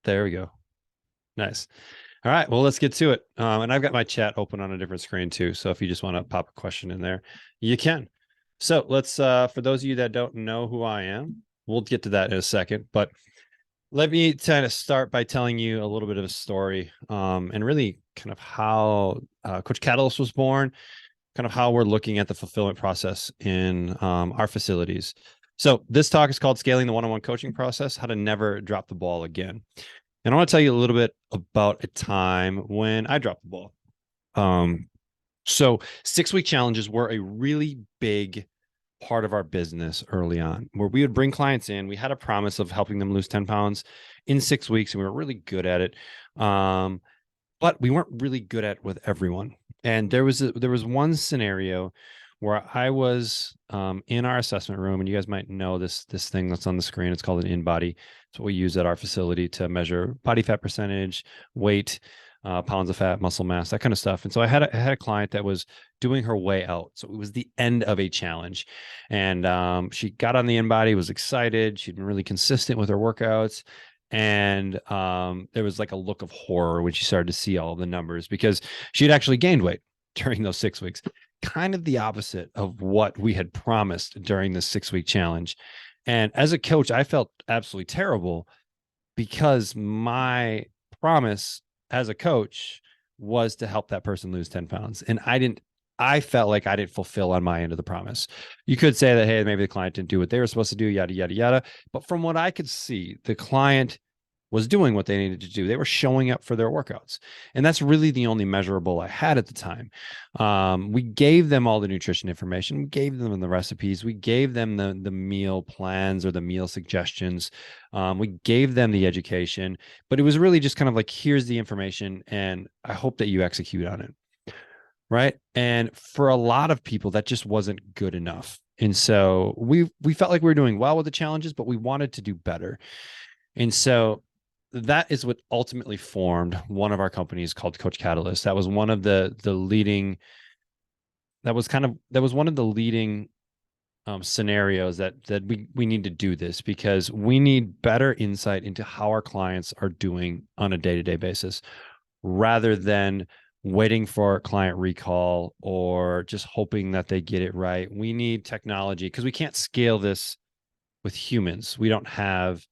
There we go. Nice. All right. Well, let's get to it. And I've got my chat open on a different screen too. So if you just want to pop a question in there, you can. So let's, for those of you that don't know who I am, we'll get to that in a second. But let me kind of start by telling you a little bit of a story, and really kind of how Coach Catalyst was born, kind of how we're looking at the fulfillment process in our facilities. So this talk is called Scaling the One-on-One Coaching Process, How to Never Drop the Ball Again. And I want to tell you a little bit about a time when I dropped the ball. So 6-week challenges were a really big part of our business early on, where we would bring clients in. We had a promise of helping them lose 10 pounds in 6 weeks, and we were really good at it. But we weren't really good at it with everyone. And there was one scenario where I was in our assessment room, and you guys might know this thing that's on the screen. It's called an in-body. It's what we use at our facility to measure body fat percentage, weight, pounds of fat, muscle mass, that kind of stuff. And so I had a client that was doing her way out. So it was the end of a challenge. And she got on the in-body, was excited. She'd been really consistent with her workouts. And there was like a look of horror when she started to see all the numbers, because she had actually gained weight during those 6 weeks, kind of the opposite of what we had promised during the 6-week challenge. And as a coach, I felt absolutely terrible, because my promise as a coach was to help that person lose 10 pounds. And I felt like I didn't fulfill on my end of the promise. You could say that, hey, maybe the client didn't do what they were supposed to do, yada, yada, yada. But from what I could see, the client was doing what they needed to do. They were showing up for their workouts. And that's really the only measurable I had at the time. We gave them all the nutrition information. We gave them the recipes. We gave them the meal plans or the meal suggestions. We gave them the education, but it was really just kind of like, here's the information, and I hope that you execute on it. Right. And for a lot of people, that just wasn't good enough. And so we felt like we were doing well with the challenges, but we wanted to do better. And so that is what ultimately formed one of our companies called Coach Catalyst. That was one of the leading, that was one of the leading scenarios that we need to do this, because we need better insight into how our clients are doing on a day-to-day basis, rather than waiting for client recall or just hoping that they get it right. We need technology, because we can't scale this with humans. We don't have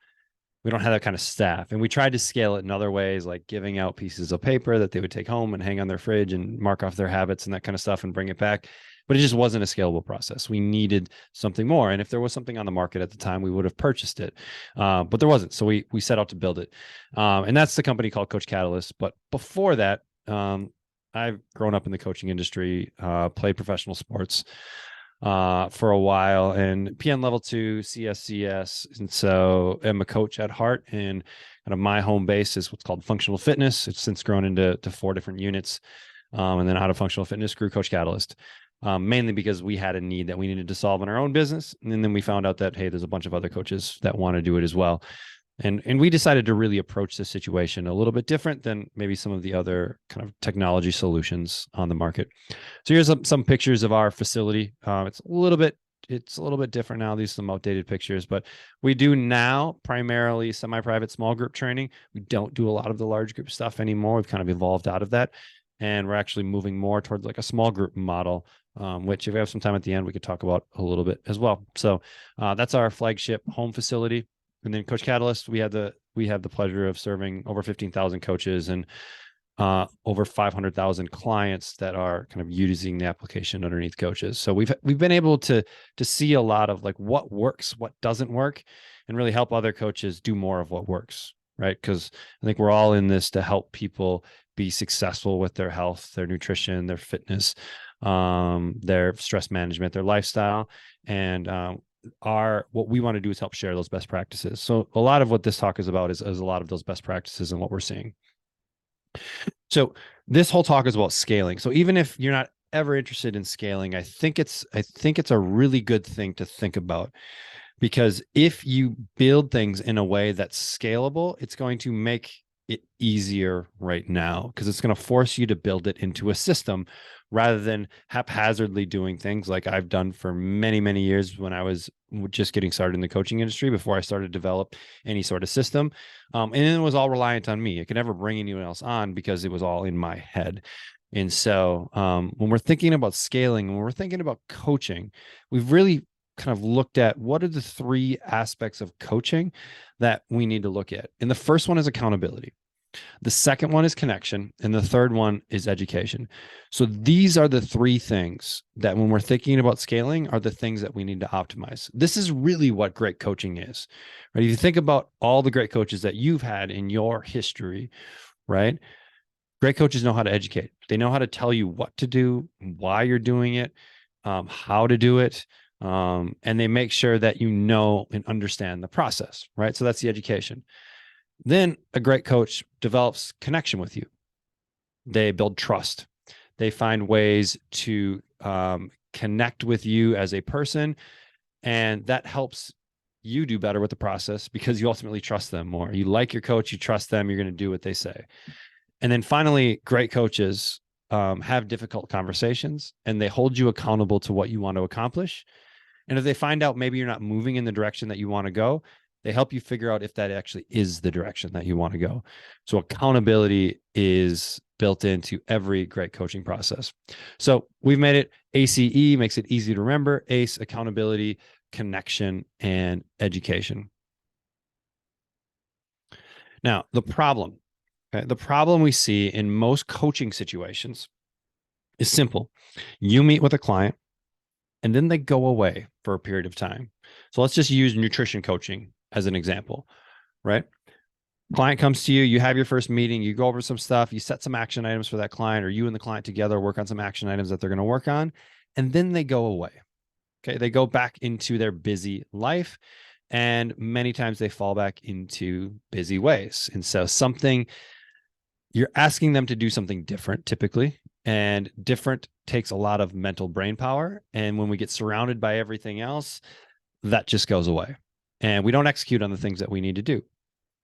that kind of staff. And we tried to scale it in other ways, like giving out pieces of paper that they would take home and hang on their fridge and mark off their habits and that kind of stuff and bring it back. But it just wasn't a scalable process. We needed something more. And if there was something on the market at the time, we would have purchased it. But there wasn't. So we set out to build it. And that's the company called Coach Catalyst. But before that, I've grown up in the coaching industry, played professional sports for a while, and PN level 2, CSCS. And so I'm a coach at heart, and kind of my home base is what's called functional fitness. It's since grown into 4 different units. And then out of functional fitness grew Coach Catalyst, mainly because we had a need that we needed to solve in our own business. And then we found out that, hey, there's a bunch of other coaches that want to do it as well. And we decided to really approach this situation a little bit different than maybe some of the other kind of technology solutions on the market. So here's some pictures of our facility. It's a little bit different now. These are some outdated pictures, but we do now primarily semi-private small group training. We don't do a lot of the large group stuff anymore. We've kind of evolved out of that, and we're actually moving more towards like a small group model, which if we have some time at the end, we could talk about a little bit as well. So that's our flagship home facility. And then Coach Catalyst, we have the pleasure of serving over 15,000 coaches and over 500,000 clients that are kind of using the application underneath coaches. So we've been able to see a lot of like what works, what doesn't work, and really help other coaches do more of what works, right? Because I think we're all in this to help people be successful with their health, their nutrition, their fitness, their stress management, their lifestyle, and what we want to do is help share those best practices. So a lot of what this talk is about is a lot of those best practices and what we're seeing. So this whole talk is about scaling. So even if you're not ever interested in scaling, I think it's a really good thing to think about, because if you build things in a way that's scalable, it's going to make it easier right now because it's going to force you to build it into a system rather than haphazardly doing things like I've done for many, many years when I was just getting started in the coaching industry before I started to develop any sort of system. And it was all reliant on me. I could never bring anyone else on because it was all in my head. And so when we're thinking about scaling, when we're thinking about coaching, we've really kind of looked at what are the three aspects of coaching that we need to look at. And the first one is accountability. The second one is connection. And the third one is education. So these are the three things that when we're thinking about scaling are the things that we need to optimize. This is really what great coaching is, right? If you think about all the great coaches that you've had in your history, right? Great coaches know how to educate. They know how to tell you what to do, why you're doing it, how to do it. And they make sure that you know and understand the process, right? So that's the education. Then a great coach develops connection with you. They build trust. They find ways to connect with you as a person. And that helps you do better with the process because you ultimately trust them more. You like your coach, you trust them, you're going to do what they say. And then finally, great coaches have difficult conversations and they hold you accountable to what you want to accomplish. And if they find out maybe you're not moving in the direction that you want to go, they help you figure out if that actually is the direction that you want to go. So accountability is built into every great coaching process. So we've made it ACE, makes it easy to remember. ACE, accountability, connection, and education. Now, the problem we see in most coaching situations is simple. You meet with a client and then they go away for a period of time. So let's just use nutrition coaching as an example, right? Client comes to you, you have your first meeting, you go over some stuff, you set some action items for that client, or you and the client together work on some action items that they're going to work on, and then they go away. Okay. They go back into their busy life. And many times they fall back into busy ways. And so you're asking them to do something different typically, and different takes a lot of mental brain power. And when we get surrounded by everything else, that just goes away. And we don't execute on the things that we need to do.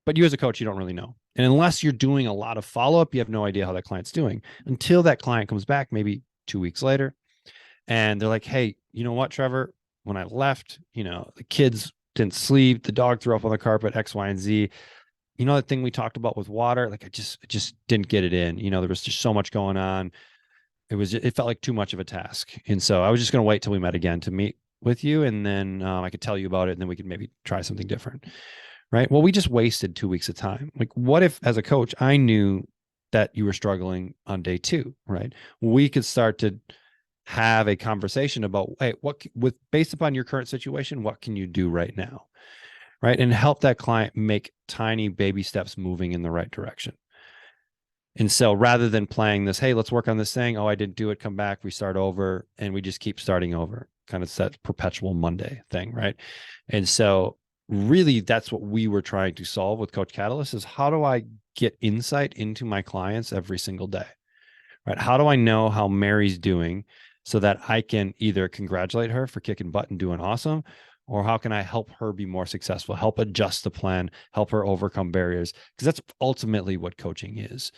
But you as a coach, you don't really know. And unless you're doing a lot of follow-up, you have no idea how that client's doing until that client comes back maybe 2 weeks later. And they're like, hey, you know what, Trevor, when I left, the kids didn't sleep, the dog threw up on the carpet, X, Y, and Z. You know, that thing we talked about with water, like I just didn't get it in. There was just so much going on. It felt like too much of a task. And so I was just going to wait till we met again to meet with you. And then I could tell you about it. And then we could maybe try something different. Right. Well, we just wasted 2 weeks of time. Like, what if as a coach, I knew that you were struggling on day 2, right? We could start to have a conversation about, hey, based upon your current situation, what can you do right now? Right. And help that client make tiny baby steps moving in the right direction. And so rather than playing this, hey, let's work on this thing. Oh, I didn't do it. Come back. We start over. And we just keep starting over. Kind of that perpetual Monday thing. Right. And so really, that's what we were trying to solve with Coach Catalyst is how do I get insight into my clients every single day? Right. How do I know how Mary's doing so that I can either congratulate her for kicking butt and doing awesome, or how can I help her be more successful, help adjust the plan, help her overcome barriers? Because that's ultimately what coaching is,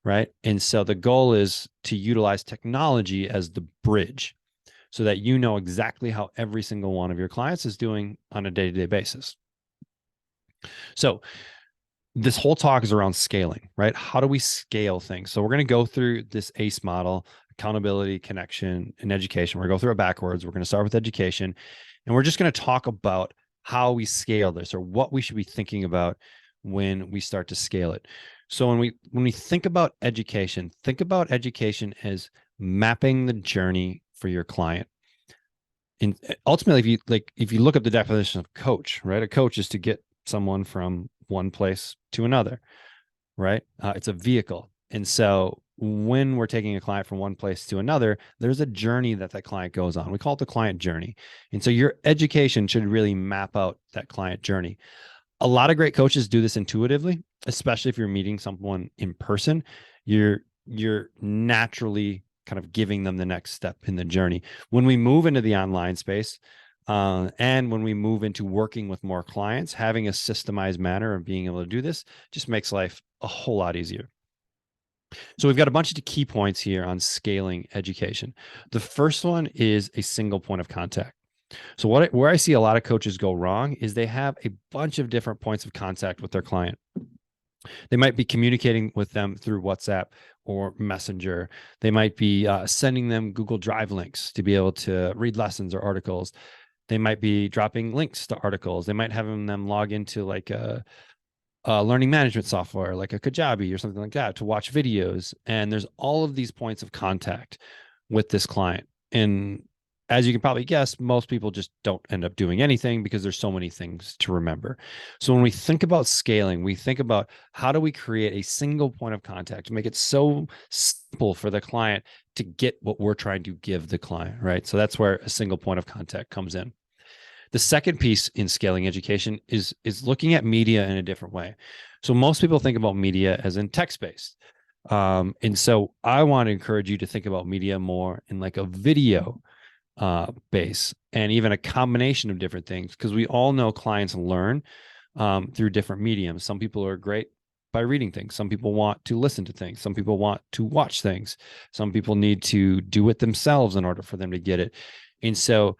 right? And so the goal is to utilize technology as the bridge so that you know exactly how every single one of your clients is doing on a day-to-day basis. So this whole talk is around scaling, right? How do we scale things? So we're going to go through this ACE model: accountability, connection, and education. We're going to go through it backwards. We're going to start with education. And we're just going to talk about how we scale this, or what we should be thinking about when we start to scale it. So when we think about education as mapping the journey for your client. And ultimately, if you look up the definition of coach, right? A coach is to get someone from one place to another, right? It's a vehicle. And so when we're taking a client from one place to another, there's a journey that client goes on. We call it the client journey. And so your education should really map out that client journey. A lot of great coaches do this intuitively, especially if you're meeting someone in person. You're naturally kind of giving them the next step in the journey. When we move into the online space, And when we move into working with more clients, having a systemized manner of being able to do this just makes life a whole lot easier. So we've got a bunch of key points here on scaling education. The first one is a single point of contact. So where I see a lot of coaches go wrong is they have a bunch of different points of contact with their client. They might be communicating with them through WhatsApp or Messenger. They might be sending them Google Drive links to be able to read lessons or articles. They might be dropping links to articles. They might have them log into like a learning management software like a Kajabi or something like that to watch videos. And there's all of these points of contact with this client. And as you can probably guess, most people just don't end up doing anything because there's so many things to remember. So when we think about scaling, we think about how do we create a single point of contact to make it so simple for the client to get what we're trying to give the client, right? So that's where a single point of contact comes in. The second piece in scaling education is looking at media in a different way. So most people think about media as in text-based. And so I want to encourage you to think about media more in like a video base and even a combination of different things, because we all know clients learn through different mediums. Some people are great by reading things. Some people want to listen to things. Some people want to watch things. Some people need to do it themselves in order for them to get it. And so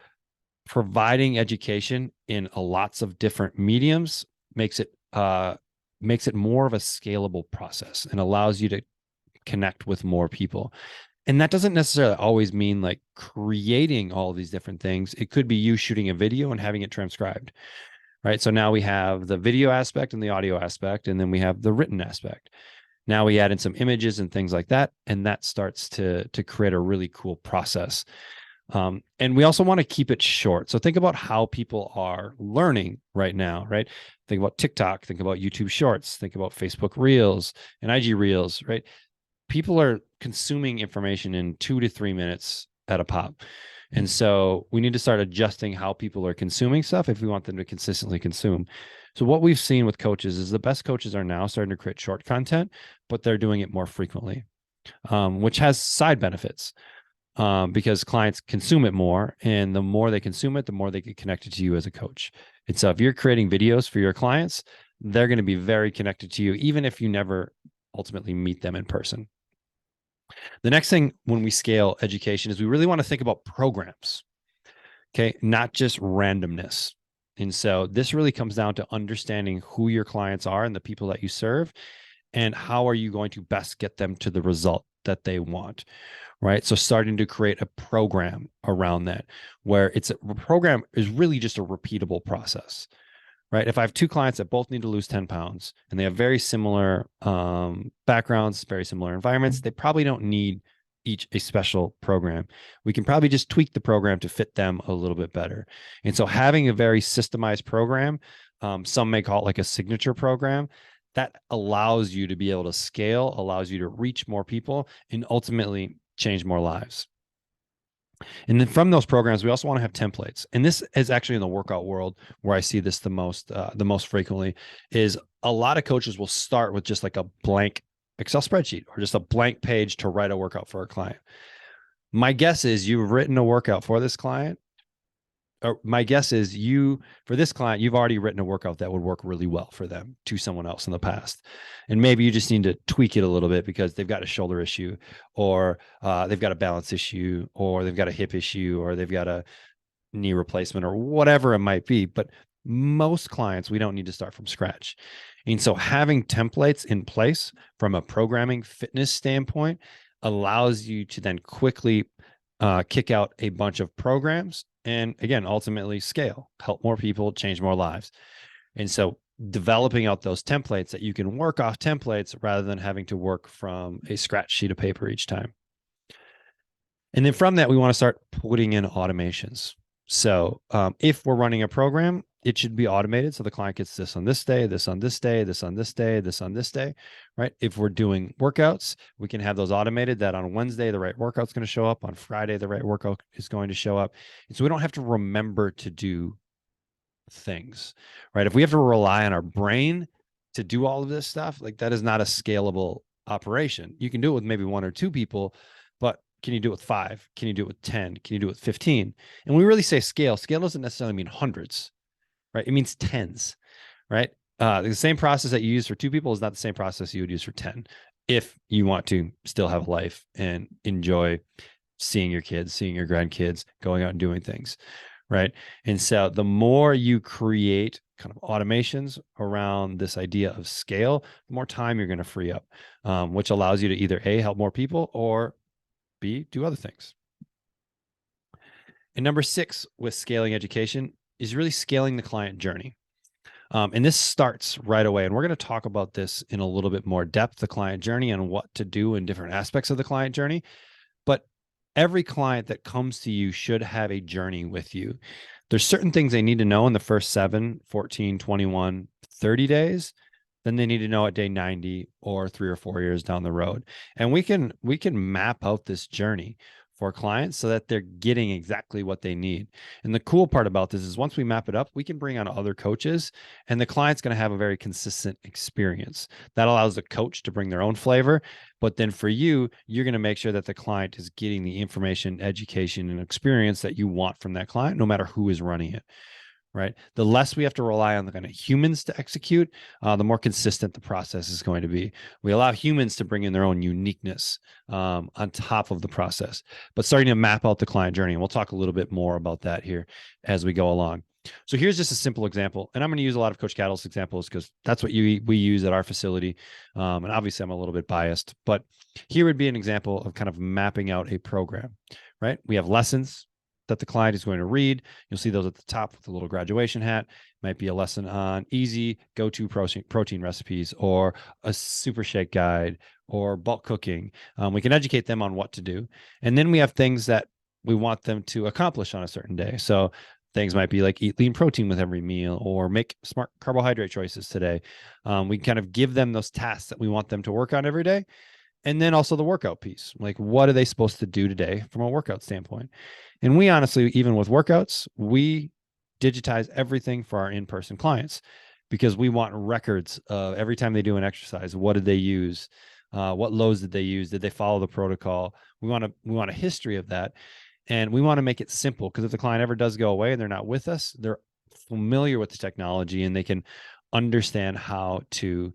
providing education in lots of different mediums makes it more of a scalable process and allows you to connect with more people. And that doesn't necessarily always mean like creating all these different things. It could be you shooting a video and having it transcribed, right? So now we have the video aspect and the audio aspect, and then we have the written aspect. Now we add in some images and things like that, and that starts to create a really cool process. And we also want to keep it short. So think about how people are learning right now, right? Think about TikTok, think about YouTube Shorts, think about Facebook Reels and IG Reels, right? People are consuming information in 2 to 3 minutes at a pop. And so we need to start adjusting how people are consuming stuff if we want them to consistently consume. So what we've seen with coaches is the best coaches are now starting to create short content, but they're doing it more frequently, which has side benefits. Because clients consume it more, and the more they consume it, the more they get connected to you as a coach. And so if you're creating videos for your clients, they're going to be very connected to you, even if you never ultimately meet them in person. The next thing when we scale education is we really want to think about programs, okay, not just randomness. And so this really comes down to understanding who your clients are and the people that you serve, and how are you going to best get them to the result that they want, right? So starting to create a program around that, where a program is really just a repeatable process, right? If I have two clients that both need to lose 10 pounds and they have very similar backgrounds, very similar environments, they probably don't need each a special program. We can probably just tweak the program to fit them a little bit better. And so having a very systemized program, some may call it like a signature program, that allows you to be able to scale, allows you to reach more people, and ultimately change more lives. And then from those programs, we also want to have templates. And this is actually in the workout world where I see this the most frequently. Is a lot of coaches will start with just like a blank Excel spreadsheet or just a blank page to write a workout for a client. My guess is you've written a workout for this client. Or my guess is for this client, you've already written a workout that would work really well for them to someone else in the past. And maybe you just need to tweak it a little bit because they've got a shoulder issue, or they've got a balance issue, or they've got a hip issue, or they've got a knee replacement, or whatever it might be. But most clients, we don't need to start from scratch. And so having templates in place from a programming fitness standpoint allows you to then quickly kick out a bunch of programs and, again, ultimately scale, help more people, change more lives. And so developing out those templates that you can work off templates rather than having to work from a scratch sheet of paper each time. And then from that, we want to start putting in automations. So if we're running a program, it should be automated. So the client gets this on this day, this on this day, this on this day, this on this day, right? If we're doing workouts, we can have those automated, that on Wednesday, the right workout's going to show up. On Friday, the right workout is going to show up. And so we don't have to remember to do things, right? If we have to rely on our brain to do all of this stuff, like that is not a scalable operation. You can do it with maybe one or two people, but Can you do it with 5? Can you do it with 10? Can you do it with 15? And when we really say scale doesn't necessarily mean hundreds, right? It means tens, right? The same process that you use for 2 people is not the same process you would use for 10 if you want to still have a life and enjoy seeing your kids, seeing your grandkids, going out and doing things, right? And so the more you create kind of automations around this idea of scale, the more time you're going to free up, which allows you to either A, help more people, or B, do other things. And number 6 with scaling education is really scaling the client journey. And this starts right away. And we're going to talk about this in a little bit more depth, the client journey and what to do in different aspects of the client journey. But every client that comes to you should have a journey with you. There's certain things they need to know in the first 7, 14, 21, 30 days. Then they need to know at day 90 or 3 or 4 years down the road. And we can map out this journey for clients so that they're getting exactly what they need. And the cool part about this is once we map it up, we can bring on other coaches and the client's going to have a very consistent experience. That allows the coach to bring their own flavor. But then for you, you're going to make sure that the client is getting the information, education, and experience that you want from that client, no matter who is running it. Right. The less we have to rely on the kind of humans to execute, the more consistent the process is going to be. We allow humans to bring in their own uniqueness on top of the process, but starting to map out the client journey. And we'll talk a little bit more about that here as we go along. So here's just a simple example. And I'm going to use a lot of Coach Cattle's examples because that's what we use at our facility. And obviously I'm a little bit biased, but here would be an example of kind of mapping out a program, right? We have lessons that the client is going to read. You'll see those at the top with the little graduation hat. Might be a lesson on easy go-to protein recipes or a super shake guide or bulk cooking. We can educate them on what to do. And then we have things that we want them to accomplish on a certain day. So things might be like eat lean protein with every meal or make smart carbohydrate choices today. We kind of give them those tasks that we want them to work on every day. And then also the workout piece, like what are they supposed to do today from a workout standpoint? And we honestly, even with workouts, we digitize everything for our in-person clients because we want records of every time they do an exercise. What did they use? What loads did they use? Did they follow the protocol? We want a history of that. And we want to make it simple because if the client ever does go away and they're not with us, they're familiar with the technology and they can understand how to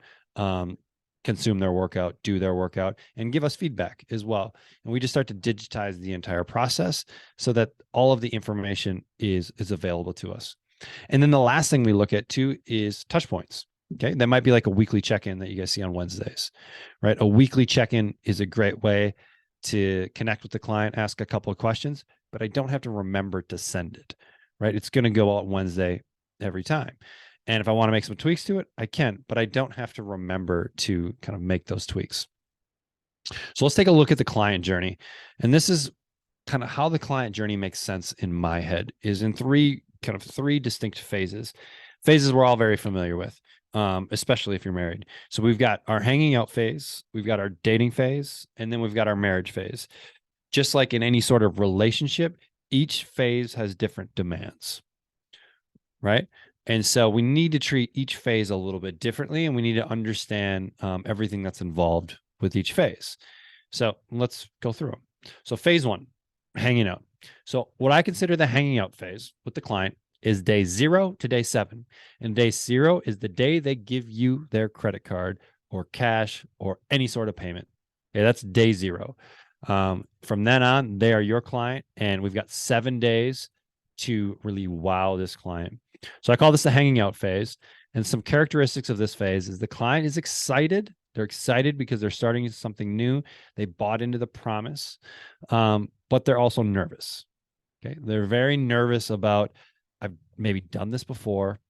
consume their workout, do their workout, and give us feedback as well. And we just start to digitize the entire process so that all of the information is available to us. And then the last thing we look at too is touch points. Okay. That might be like a weekly check-in that you guys see on Wednesdays, right? A weekly check-in is a great way to connect with the client, ask a couple of questions, but I don't have to remember to send it, right? It's going to go out Wednesday every time. And if I want to make some tweaks to it, I can, but I don't have to remember to kind of make those tweaks. So let's take a look at the client journey. And this is kind of how the client journey makes sense in my head is in three distinct phases we're all very familiar with, especially if you're married. So we've got our hanging out phase, we've got our dating phase, and then we've got our marriage phase. Just like in any sort of relationship, each phase has different demands, right? And so we need to treat each phase a little bit differently, and we need to understand everything that's involved with each phase. So let's go through them. So phase 1, hanging out. So what I consider the hanging out phase with the client is day 0 to day 7. And day 0 is the day they give you their credit card or cash or any sort of payment. Okay, that's day 0. From then on, they are your client, and we've got 7 days to really wow this client. So I call this the hanging out phase. And some characteristics of this phase is the client is excited. They're excited because they're starting something new. They bought into the promise, but they're also nervous. Okay. They're very nervous about, I've maybe done this before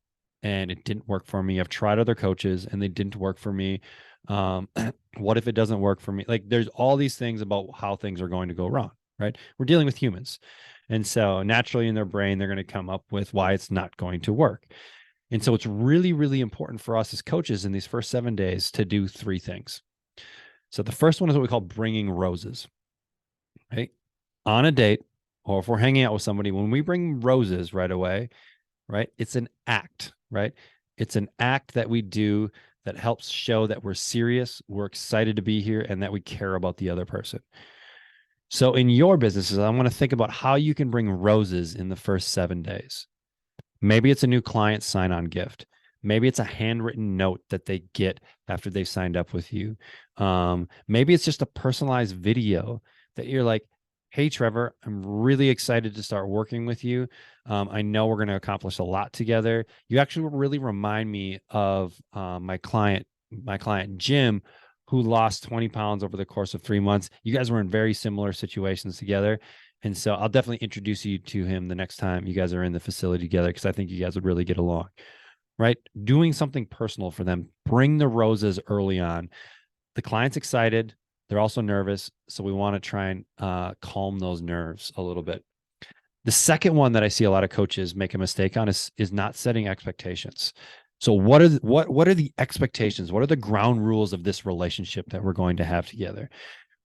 and it didn't work for me. I've tried other coaches and they didn't work for me. What if it doesn't work for me? Like there's all these things about how things are going to go wrong, right? We're dealing with humans. And so naturally in their brain, they're going to come up with why it's not going to work. And so it's really, really important for us as coaches in these first 7 days to do 3 things. So the first one is what we call bringing roses, right? On a date, or if we're hanging out with somebody, when we bring roses right away, right? It's an act, right? It's an act that we do that helps show that we're serious, we're excited to be here, and that we care about the other person. So in your businesses, I want to think about how you can bring roses in the first 7 days. Maybe it's a new client sign-on gift. Maybe it's a handwritten note that they get after they've signed up with you. Maybe it's just a personalized video that you're like, hey, Trevor, I'm really excited to start working with you. I know we're going to accomplish a lot together. You actually really remind me of my client Jim, who lost 20 pounds over the course of 3 months. You guys were in very similar situations together. And so I'll definitely introduce you to him the next time you guys are in the facility together, because I think you guys would really get along, right? Doing something personal for them. Bring the roses early on. The client's excited. They're also nervous. So we want to try and calm those nerves a little bit. The second one that I see a lot of coaches make a mistake on is not setting expectations. So what are the expectations? What are the ground rules of this relationship that we're going to have together?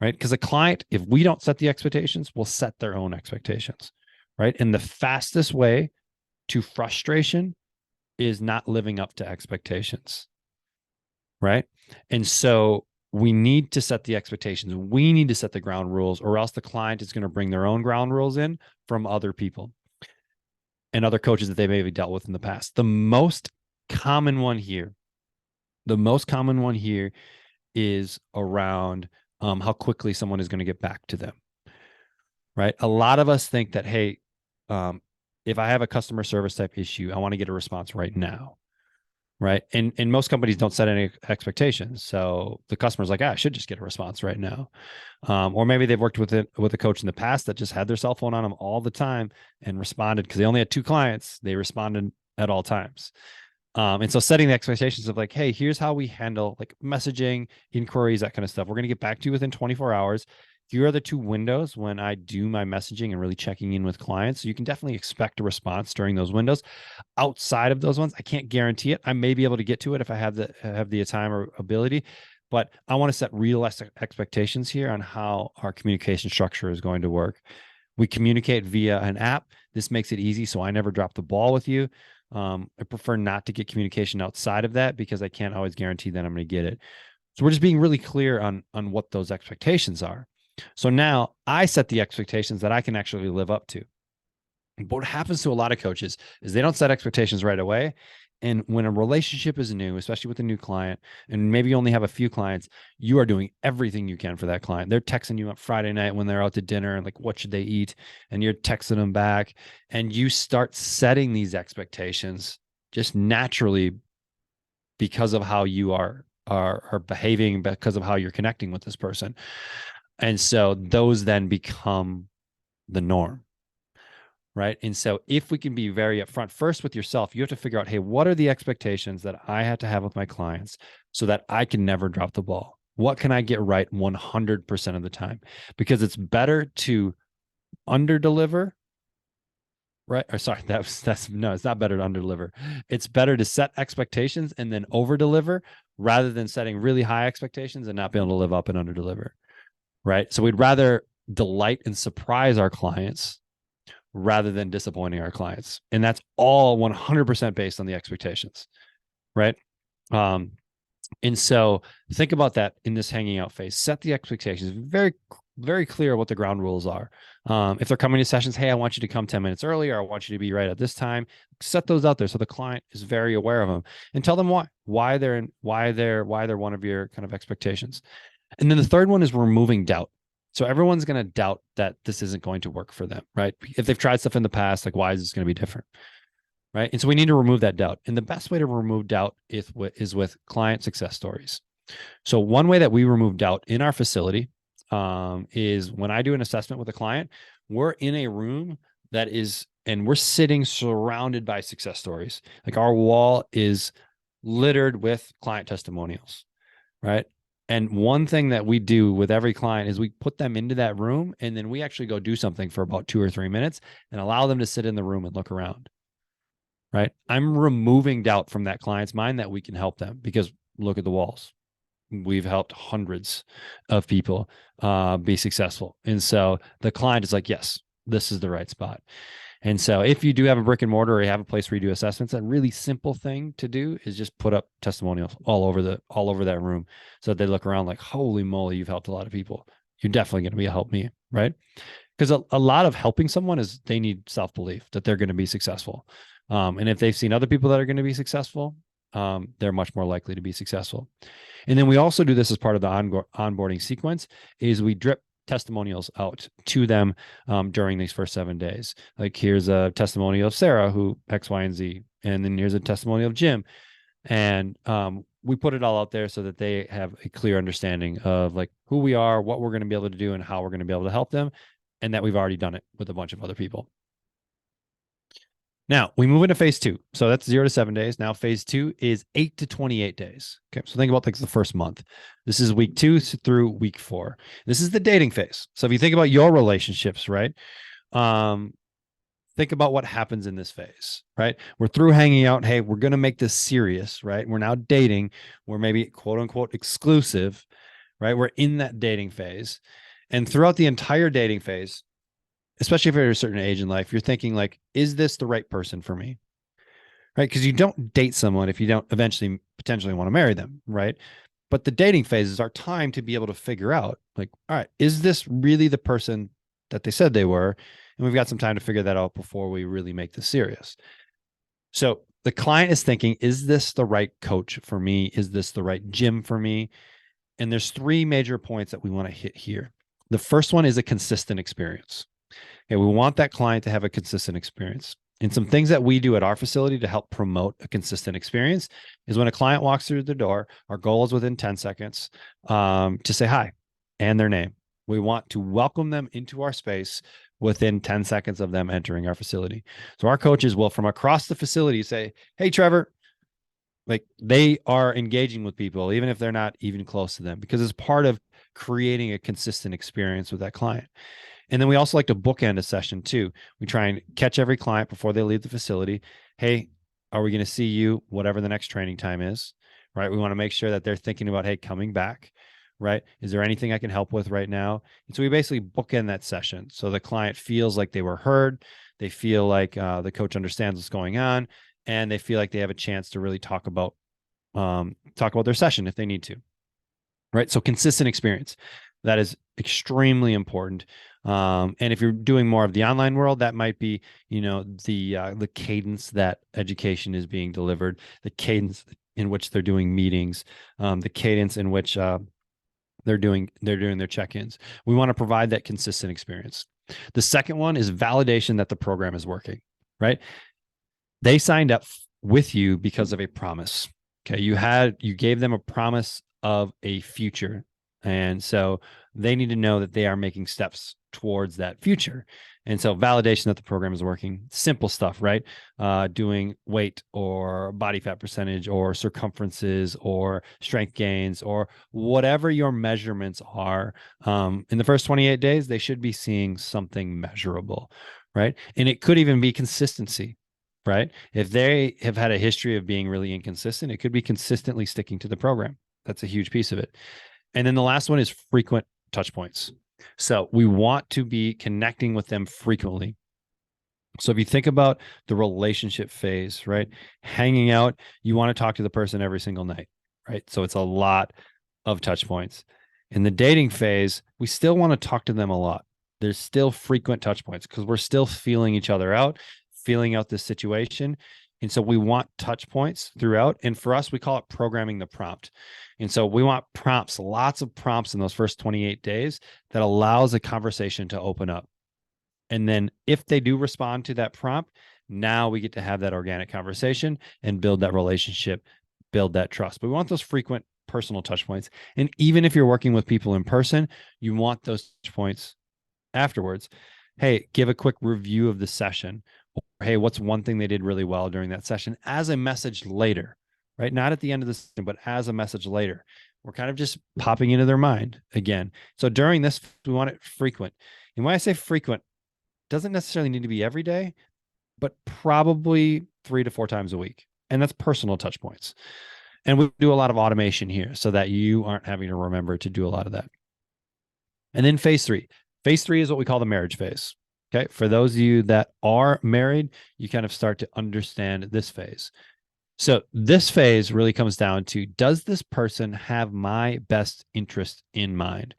Right? Because a client, if we don't set the expectations, will set their own expectations, right? And the fastest way to frustration is not living up to expectations, right? And so we need to set the expectations. We need to set the ground rules, or else the client is going to bring their own ground rules in from other people and other coaches that they maybe dealt with in the past. The most common one here is around how quickly someone is going to get back to them, right? A lot of us think that, hey, if I have a customer service type issue, I want to get a response right now, right? And most companies don't set any expectations. So the customer's like, I should just get a response right now. Or maybe they've worked with a coach in the past that just had their cell phone on them all the time and responded because they only had 2 clients. They responded at all times. And so setting the expectations of like, hey, here's how we handle like messaging, inquiries, that kind of stuff. We're going to get back to you within 24 hours. Here are the 2 windows when I do my messaging and really checking in with clients. So you can definitely expect a response during those windows. Outside of those ones, I can't guarantee it. I may be able to get to it if I have the time or ability, but I want to set realistic expectations here on how our communication structure is going to work. We communicate via an app. This makes it easy, so I never drop the ball with you. I prefer not to get communication outside of that because I can't always guarantee that I'm going to get it. So we're just being really clear on what those expectations are. So now I set the expectations that I can actually live up to. But what happens to a lot of coaches is they don't set expectations right away. And when a relationship is new, especially with a new client, and maybe you only have a few clients, you are doing everything you can for that client. They're texting you on Friday night when they're out to dinner and like, what should they eat? And you're texting them back, and you start setting these expectations just naturally because of how you are behaving, because of how you're connecting with this person. And so those then become the norm. Right. And so if we can be very upfront first with yourself, you have to figure out, hey, what are the expectations that I had to have with my clients so that I can never drop the ball? What can I get right 100% of the time? Because it's better to under deliver. Right. Or sorry, it's not better to under deliver. It's better to set expectations and then over deliver rather than setting really high expectations and not being able to live up and under deliver. Right. So we'd rather delight and surprise our clients rather than disappointing our clients. And that's all 100% based on the expectations, right? And so think about that in this hanging out phase. Set the expectations. Very, very clear what the ground rules are. If they're coming to sessions, hey, I want you to come 10 minutes early, or I want you to be right at this time. Set those out there so the client is very aware of them, and tell them why they're one of your kind of expectations. And then the third one is removing doubt. So everyone's going to doubt that this isn't going to work for them, right? If they've tried stuff in the past, like, why is this going to be different? Right. And so we need to remove that doubt. And the best way to remove doubt is with client success stories. So one way that we remove doubt in our facility is when I do an assessment with a client, we're in a room and we're sitting surrounded by success stories. Like our wall is littered with client testimonials, right? And one thing that we do with every client is we put them into that room, and then we actually go do something for about 2 or 3 minutes and allow them to sit in the room and look around. Right. I'm removing doubt from that client's mind that we can help them, because look at the walls. We've helped hundreds of people be successful. And so the client is like, yes, this is the right spot. And so if you do have a brick and mortar or you have a place where you do assessments, a really simple thing to do is just put up testimonials all over that room so that they look around like, holy moly, you've helped a lot of people. you're definitely going to be a help me, right? Because a lot of helping someone is they need self-belief that they're going to be successful. And if they've seen other people that are going to be successful, they're much more likely to be successful. And then we also do this as part of the onboarding sequence is we drip testimonials out to them during these first 7 days. Like here's a testimonial of Sarah who X, Y, and Z. And then here's a testimonial of Jim. And we put it all out there so that they have a clear understanding of like who we are, what we're going to be able to do, and how we're going to be able to help them, and that we've already done it with a bunch of other people. Now we move into phase 2. So that's 0 to 7 days. Now phase 2 is 8 to 28 days. Okay. So think about like the first month. This is week 2 through week 4. This is the dating phase. So if you think about your relationships, right? Think about what happens in this phase, right? We're through hanging out. Hey, we're going to make this serious, right? We're now dating. We're maybe quote unquote exclusive, right? We're in that dating phase. And throughout the entire dating phase, especially if you're at a certain age in life, you're thinking like, is this the right person for me? Right? Because you don't date someone if you don't eventually potentially want to marry them, right? But the dating phase is our time to be able to figure out like, all right, is this really the person that they said they were? And we've got some time to figure that out before we really make this serious. So the client is thinking, is this the right coach for me? Is this the right gym for me? And there's 3 major points that we want to hit here. The first one is a consistent experience. Okay, we want that client to have a consistent experience. And some things that we do at our facility to help promote a consistent experience is when a client walks through the door, our goal is within 10 seconds to say hi and their name. We want to welcome them into our space within 10 seconds of them entering our facility. So our coaches will, from across the facility, say, hey, Trevor, like they are engaging with people, even if they're not even close to them, because it's part of creating a consistent experience with that client. And then we also like to bookend a session too. We try and catch every client before they leave the facility. Hey, are we going to see you whatever the next training time is, right? We want to make sure that they're thinking about, hey, coming back, right? Is there anything I can help with right now? And so we basically bookend that session. So the client feels like they were heard. They feel like the coach understands what's going on, and they feel like they have a chance to really talk about their session if they need to, right? So consistent experience, that is extremely important. And if you're doing more of the online world, that might be, the cadence that education is being delivered, the cadence in which they're doing meetings, the cadence in which they're doing their check-ins. We want to provide that consistent experience. The second one is validation that the program is working, right? They signed up with you because of a promise. Okay. You gave them a promise of a future. And so they need to know that they are making steps towards that future. And so validation that the program is working, simple stuff, right? Doing weight or body fat percentage or circumferences or strength gains or whatever your measurements are. In the first 28 days, they should be seeing something measurable, right? And it could even be consistency, right? If they have had a history of being really inconsistent, it could be consistently sticking to the program. That's a huge piece of it. And then the last one is frequent touch points. So we want to be connecting with them frequently. So if you think about the relationship phase, right? Hanging out, you want to talk to the person every single night, right? So it's a lot of touch points. In the dating phase, we still want to talk to them a lot. There's still frequent touch points because we're still feeling each other out, feeling out this situation. And so we want touch points throughout. And for us, we call it programming the prompt. And so we want prompts, lots of prompts in those first 28 days that allows a conversation to open up. And then if they do respond to that prompt, now we get to have that organic conversation and build that relationship, build that trust. But we want those frequent personal touch points. And even if you're working with people in person, you want those touch points afterwards. Hey, give a quick review of the session. Or, hey, what's one thing they did really well during that session as a message later, right? Not at the end of the session, but as a message later. We're kind of just popping into their mind again. So during this, we want it frequent. And when I say frequent, doesn't necessarily need to be every day, but probably 3 to 4 times a week. And that's personal touch points. And we do a lot of automation here so that you aren't having to remember to do a lot of that. And then phase 3. Phase 3 is what we call the marriage phase. Okay. For those of you that are married, you kind of start to understand this phase. So this phase really comes down to, does this person have my best interest in mind?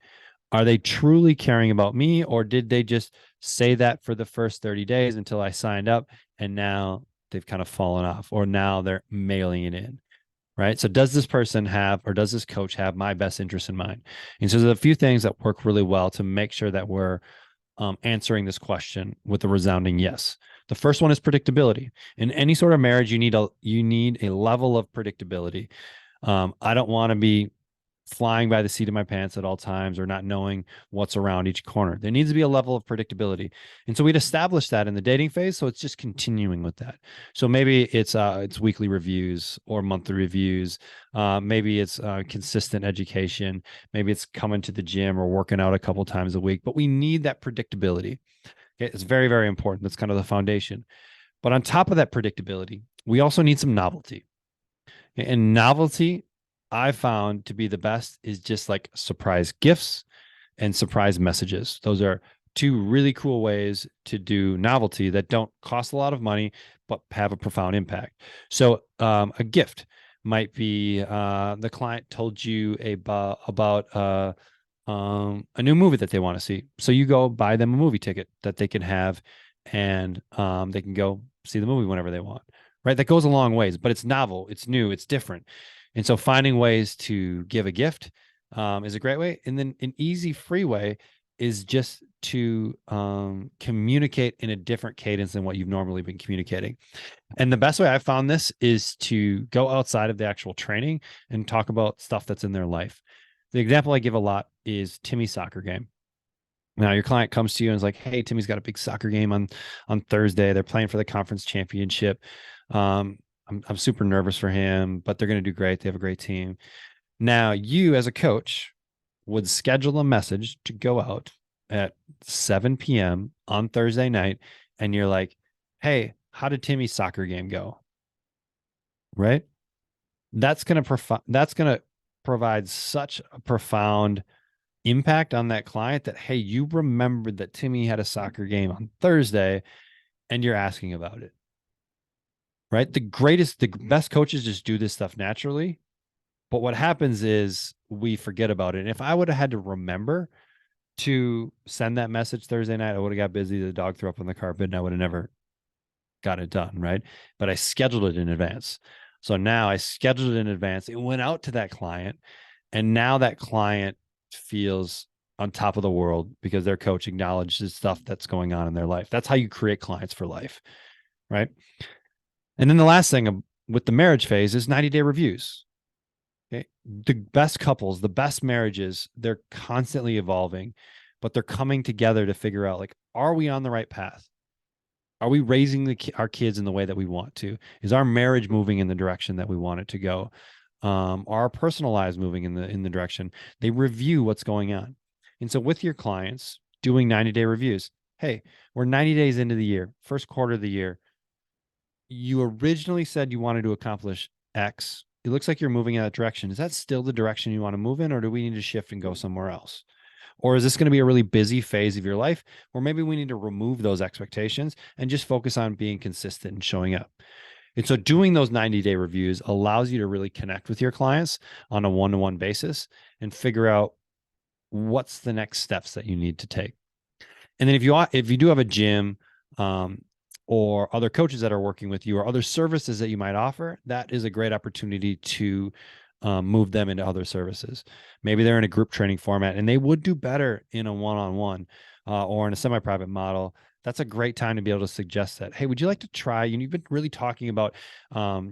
Are they truly caring about me, or did they just say that for the first 30 days until I signed up and now they've kind of fallen off, or now they're mailing it in? Right. So does this person have, or does this coach have my best interest in mind? And so there's a few things that work really well to make sure that we're answering this question with a resounding yes. The first one is predictability. In any sort of marriage, you need a level of predictability. I don't want to be flying by the seat of my pants at all times or not knowing what's around each corner. There needs to be a level of predictability. And so we'd established that in the dating phase. So it's just continuing with that. So maybe it's weekly reviews or monthly reviews. Maybe it's consistent education. Maybe it's coming to the gym or working out a couple times a week. But we need that predictability. Okay? It's very, very important. That's kind of the foundation. But on top of that predictability, we also need some novelty. And novelty, I found to be the best, is just like surprise gifts and surprise messages. Those are two really cool ways to do novelty that don't cost a lot of money, but have a profound impact. So a gift might be the client told you about a new movie that they want to see. So you go buy them a movie ticket that they can have, and they can go see the movie whenever they want. Right. That goes a long ways, but it's novel, it's new, it's different. And so finding ways to give a gift is a great way. And then an easy, free way is just to communicate in a different cadence than what you've normally been communicating. And the best way I found this is to go outside of the actual training and talk about stuff that's in their life. The example I give a lot is Timmy's soccer game. Now your client comes to you and is like, "Hey, Timmy's got a big soccer game on Thursday. They're playing for the conference championship. Um, I'm super nervous for him, but they're going to do great. They have a great team." Now you, as a coach, would schedule a message to go out at 7 p.m. on Thursday night, and you're like, "Hey, how did Timmy's soccer game go?" Right? That's gonna provide such a profound impact on that client that, hey, you remembered that Timmy had a soccer game on Thursday and you're asking about it. Right? The best coaches just do this stuff naturally. But what happens is we forget about it. And if I would have had to remember to send that message Thursday night, I would have got busy. The dog threw up on the carpet and I would have never got it done. Right. But I scheduled it in advance. So now I scheduled it in advance. It went out to that client. And now that client feels on top of the world because their coach acknowledges stuff that's going on in their life. That's how you create clients for life. Right. And then the last thing with the marriage phase is 90-day reviews. Okay. The best couples, the best marriages, they're constantly evolving, but they're coming together to figure out, like, are we on the right path? Are we raising our kids in the way that we want to? Is our marriage moving in the direction that we want it to go? Are our personal lives moving in the direction? They review what's going on. And so with your clients doing 90-day reviews, hey, we're 90 days into the year, first quarter of the year. You originally said you wanted to accomplish X. It looks like you're moving in that direction. Is that still the direction you want to move in, or do we need to shift and go somewhere else? Or is this going to be a really busy phase of your life, or maybe we need to remove those expectations and just focus on being consistent and showing up? And so doing those 90-day reviews allows you to really connect with your clients on a one-to-one basis and figure out what's the next steps that you need to take. And then if you do have a gym or other coaches that are working with you or other services that you might offer, that is a great opportunity to move them into other services. Maybe they're in a group training format and they would do better in a one-on-one or in a semi-private model. That's a great time to be able to suggest that, hey, would you like to try? You've been really talking about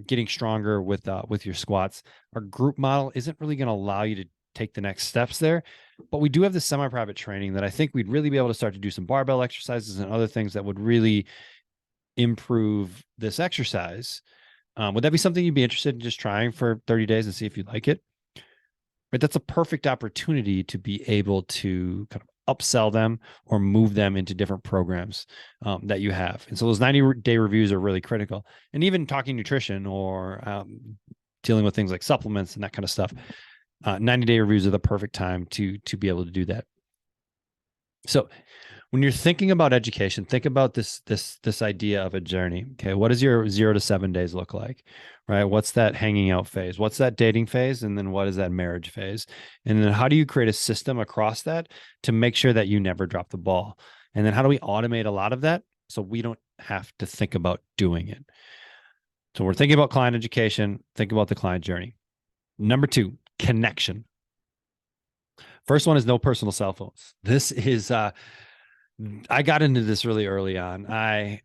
getting stronger with your squats. Our group model isn't really going to allow you to take the next steps there, but we do have this semi-private training that I think we'd really be able to start to do some barbell exercises and other things that would really improve this exercise. Would that be something you'd be interested in just trying for 30 days and see if you like it? But that's a perfect opportunity to be able to kind of upsell them or move them into different programs that you have. And so those 90-day reviews are really critical. And even talking nutrition or dealing with things like supplements and that kind of stuff, 90-day reviews are the perfect time to be able to do that. So when you're thinking about education, think about this idea of a journey. Okay, what does your 0 to 7 days look like? Right? What's that hanging out phase? What's that dating phase? And then what is that marriage phase? And then how do you create a system across that to make sure that you never drop the ball? And then how do we automate a lot of that so we don't have to think about doing it? So we're thinking about client education, think about the client journey. Number 2, connection. First one is no personal cell phones. This is I got into this really early on. I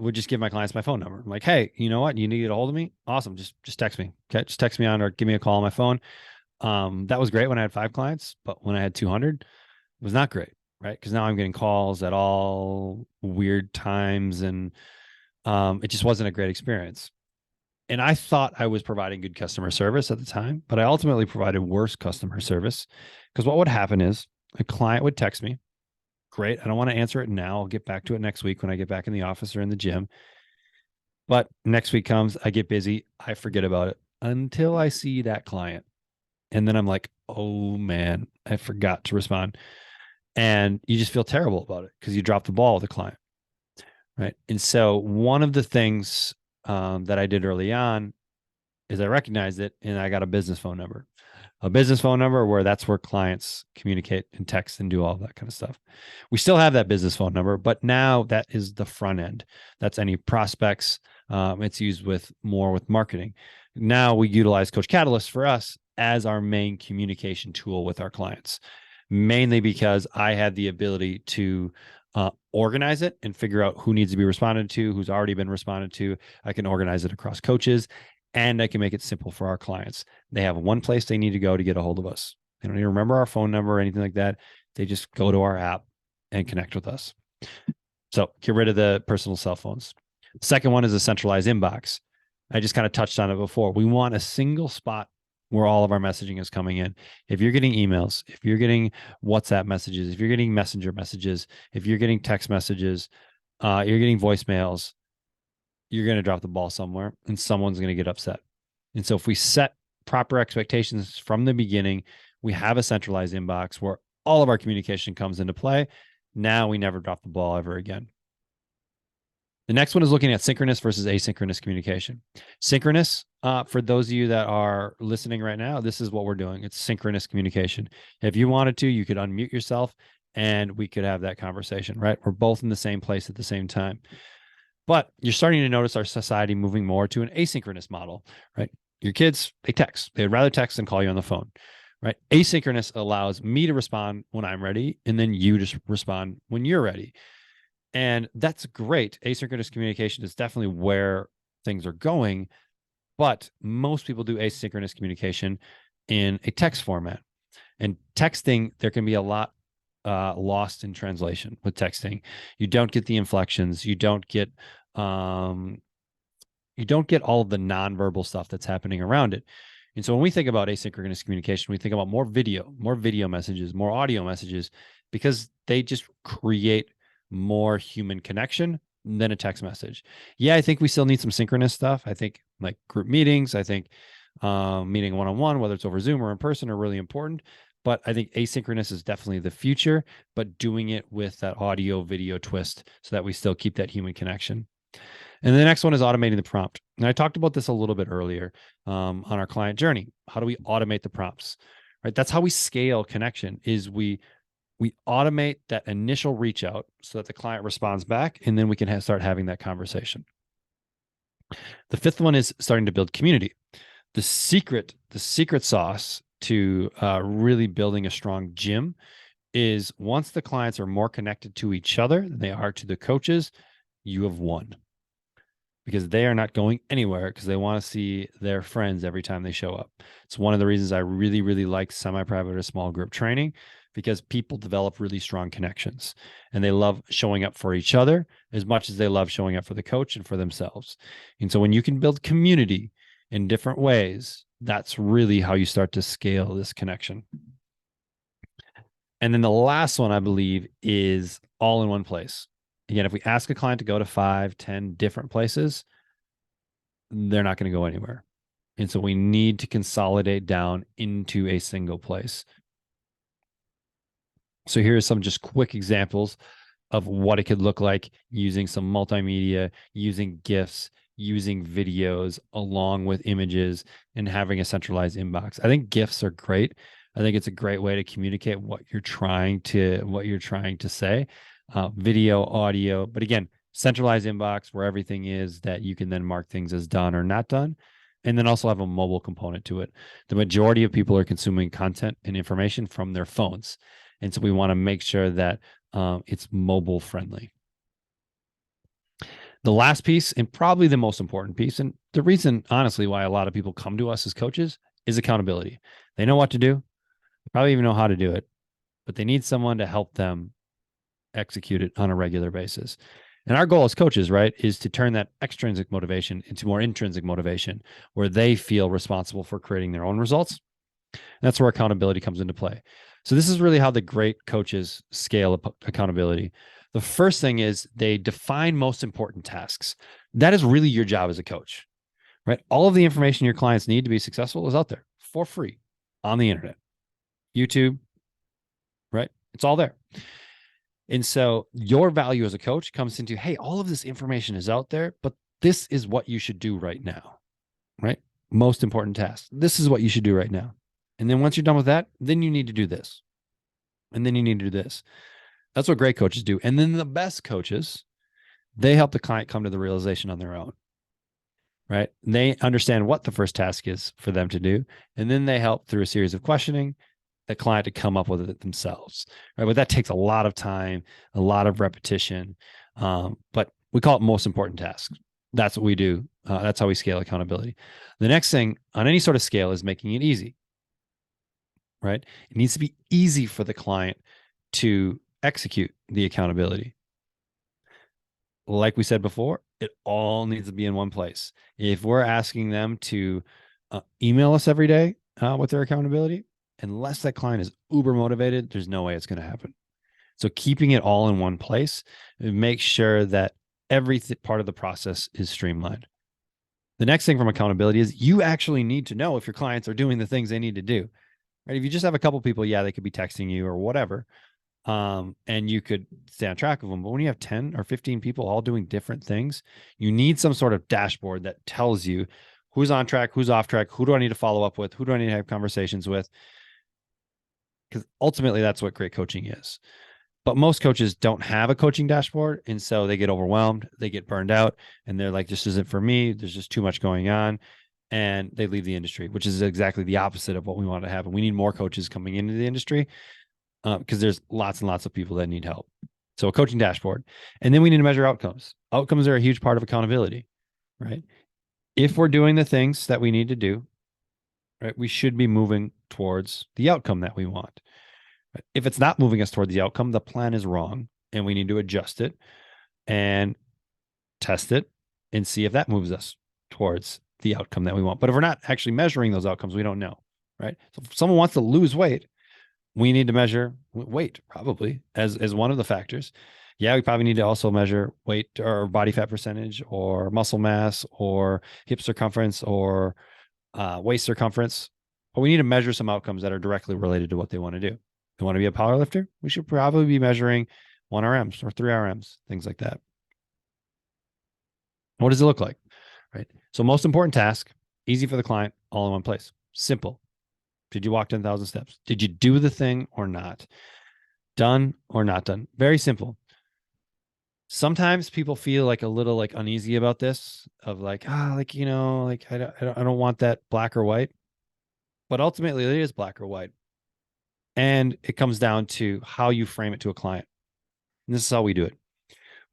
would just give my clients my phone number. I'm like, hey, you know what? You need to get a hold of me? Awesome. Just text me. Okay. Just text me on or give me a call on my phone. That was great when I had 5 clients, but when I had 200, it was not great, right? Because now I'm getting calls at all weird times, and it just wasn't a great experience. And I thought I was providing good customer service at the time, but I ultimately provided worse customer service because what would happen is a client would text me. Great. I don't want to answer it now. I'll get back to it next week when I get back in the office or in the gym. But next week comes, I get busy. I forget about it until I see that client. And then I'm like, oh man, I forgot to respond. And you just feel terrible about it because you dropped the ball with the client. Right. And so one of the things that I did early on is I recognized it and I got a business phone number. A business phone number where that's where clients communicate and text and do all that kind of stuff. We still have that business phone number, but now that is the front end. That's any prospects. It's used with marketing. Now we utilize Coach Catalyst for us as our main communication tool with our clients, mainly because I had the ability to organize it and figure out who needs to be responded to, who's already been responded to. I can organize it across coaches, and I can make it simple for our clients. They have one place they need to go to get a hold of us. They don't need to remember our phone number or anything like that. They just go to our app and connect with us. So get rid of the personal cell phones. Second one is a centralized inbox. I just kind of touched on it before. We want a single spot where all of our messaging is coming in. If you're getting emails, if you're getting WhatsApp messages, if you're getting messenger messages, if you're getting text messages, you're getting voicemails, you're going to drop the ball somewhere and someone's going to get upset. And so if we set proper expectations from the beginning, we have a centralized inbox where all of our communication comes into play. Now we never drop the ball ever again. The next one is looking at synchronous versus asynchronous communication. Synchronous, for those of you that are listening right now, this is what we're doing. It's synchronous communication. If you wanted to, you could unmute yourself and we could have that conversation, right? We're both in the same place at the same time. But you're starting to notice our society moving more to an asynchronous model, right? Your kids, they text. They'd rather text than call you on the phone, right? Asynchronous allows me to respond when I'm ready, and then you just respond when you're ready. And that's great. Asynchronous communication is definitely where things are going, but most people do asynchronous communication in a text format. And texting, there can be a lot lost in translation with texting. You don't get the inflections. You don't get all of the nonverbal stuff that's happening around it. And so when we think about asynchronous communication, we think about more video messages, more audio messages, because they just create more human connection than a text message. Yeah, I think we still need some synchronous stuff. I think like group meetings, I think meeting one-on-one, whether it's over Zoom or in person, are really important. But I think asynchronous is definitely the future, but doing it with that audio video twist so that we still keep that human connection. And the next one is automating the prompt. And I talked about this a little bit earlier on our client journey. How do we automate the prompts? Right? That's how we scale connection is we automate that initial reach out so that the client responds back, and then we can start having that conversation. The fifth one is starting to build community. The secret sauce to really building a strong gym is once the clients are more connected to each other than they are to the coaches, you have won. Because they are not going anywhere because they want to see their friends every time they show up. It's one of the reasons I really, really like semi-private or small group training, because people develop really strong connections and they love showing up for each other as much as they love showing up for the coach and for themselves. And so when you can build community in different ways, that's really how you start to scale this connection. And then the last one, I believe, is all in one place. Again, if we ask a client to go to 5, 10 different places, they're not going to go anywhere. And so we need to consolidate down into a single place. So here's some just quick examples of what it could look like using some multimedia, using GIFs, using videos along with images, and having a centralized inbox. I think GIFs are great. I think it's a great way to communicate what you're trying to say, video, audio. But again, centralized inbox where everything is that you can then mark things as done or not done, and then also have a mobile component to it. The majority of people are consuming content and information from their phones, and so we want to make sure that it's mobile friendly. The last piece, and probably the most important piece, and the reason, honestly, why a lot of people come to us as coaches is accountability. They know what to do, probably even know how to do it, but they need someone to help them execute it on a regular basis. And our goal as coaches, right, is to turn that extrinsic motivation into more intrinsic motivation where they feel responsible for creating their own results. And that's where accountability comes into play. So this is really how the great coaches scale accountability. The first thing is they define most important tasks. That is really your job as a coach, right? All of the information your clients need to be successful is out there for free on the internet, YouTube, right? It's all there. And so your value as a coach comes into, hey, all of this information is out there, but this is what you should do right now, right? Most important task. This is what you should do right now. And then once you're done with that, then you need to do this. And then you need to do this. That's what great coaches do. And then the best coaches, they help the client come to the realization on their own, right? They understand what the first task is for them to do. And then they help through a series of questioning the client to come up with it themselves, right? But that takes a lot of time, a lot of repetition. But we call it most important tasks. That's what we do. That's how we scale accountability. The next thing on any sort of scale is making it easy, right? It needs to be easy for the client to execute the accountability. Like we said before, it all needs to be in one place. If we're asking them to email us every day with their accountability, unless that client is uber motivated, there's no way it's going to happen. So keeping it all in one place, make sure that every part of the process is streamlined. The next thing from accountability is you actually need to know if your clients are doing the things they need to do. Right? If you just have a couple people, yeah, they could be texting you or whatever, and you could stay on track of them. But when you have 10 or 15 people all doing different things, you need some sort of dashboard that tells you who's on track, who's off track, who do I need to follow up with, who do I need to have conversations with? Because ultimately that's what great coaching is. But most coaches don't have a coaching dashboard. And so they get overwhelmed, they get burned out, and they're like, this isn't for me. There's just too much going on. And they leave the industry, which is exactly the opposite of what we want to have. And we need more coaches coming into the industry because there's lots and lots of people that need help. So a coaching dashboard. And then we need to measure outcomes. Outcomes are a huge part of accountability, right? If we're doing the things that we need to do, right, we should be moving towards the outcome that we want. If it's not moving us toward the outcome, the plan is wrong and we need to adjust it and test it and see if that moves us towards the outcome that we want. But if we're not actually measuring those outcomes, we don't know, right? So if someone wants to lose weight, we need to measure weight probably as one of the factors. Yeah, we probably need to also measure weight or body fat percentage or muscle mass or hip circumference or waist circumference. But we need to measure some outcomes that are directly related to what they want to do. They want to be a power lifter? We should probably be measuring 1 RMs or 3 RMs, things like that. What does it look like? Right. So most important task, easy for the client, all in one place. Simple. Did you walk 10,000 steps? Did you do the thing or not? Done or not done? Very simple. Sometimes people feel like a little like uneasy about this of like, I don't want that black or white. But ultimately it is black or white. And it comes down to how you frame it to a client. And this is how we do it.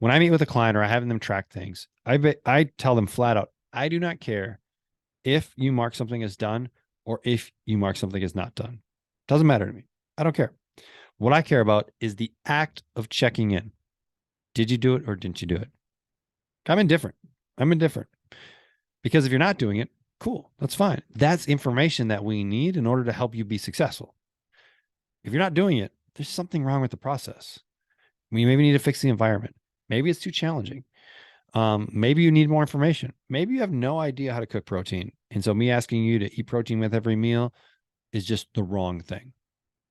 When I meet with a client or I have them track things, I tell them flat out, I do not care if you mark something as done or if you mark something as not done. Doesn't matter to me. I don't care. What I care about is the act of checking in. Did you do it or didn't you do it? I'm indifferent. Because if you're not doing it, cool, that's fine. That's information that we need in order to help you be successful. If you're not doing it, there's something wrong with the process. We maybe need to fix the environment. Maybe it's too challenging. Maybe you need more information. Maybe you have no idea how to cook protein. And so me asking you to eat protein with every meal is just the wrong thing,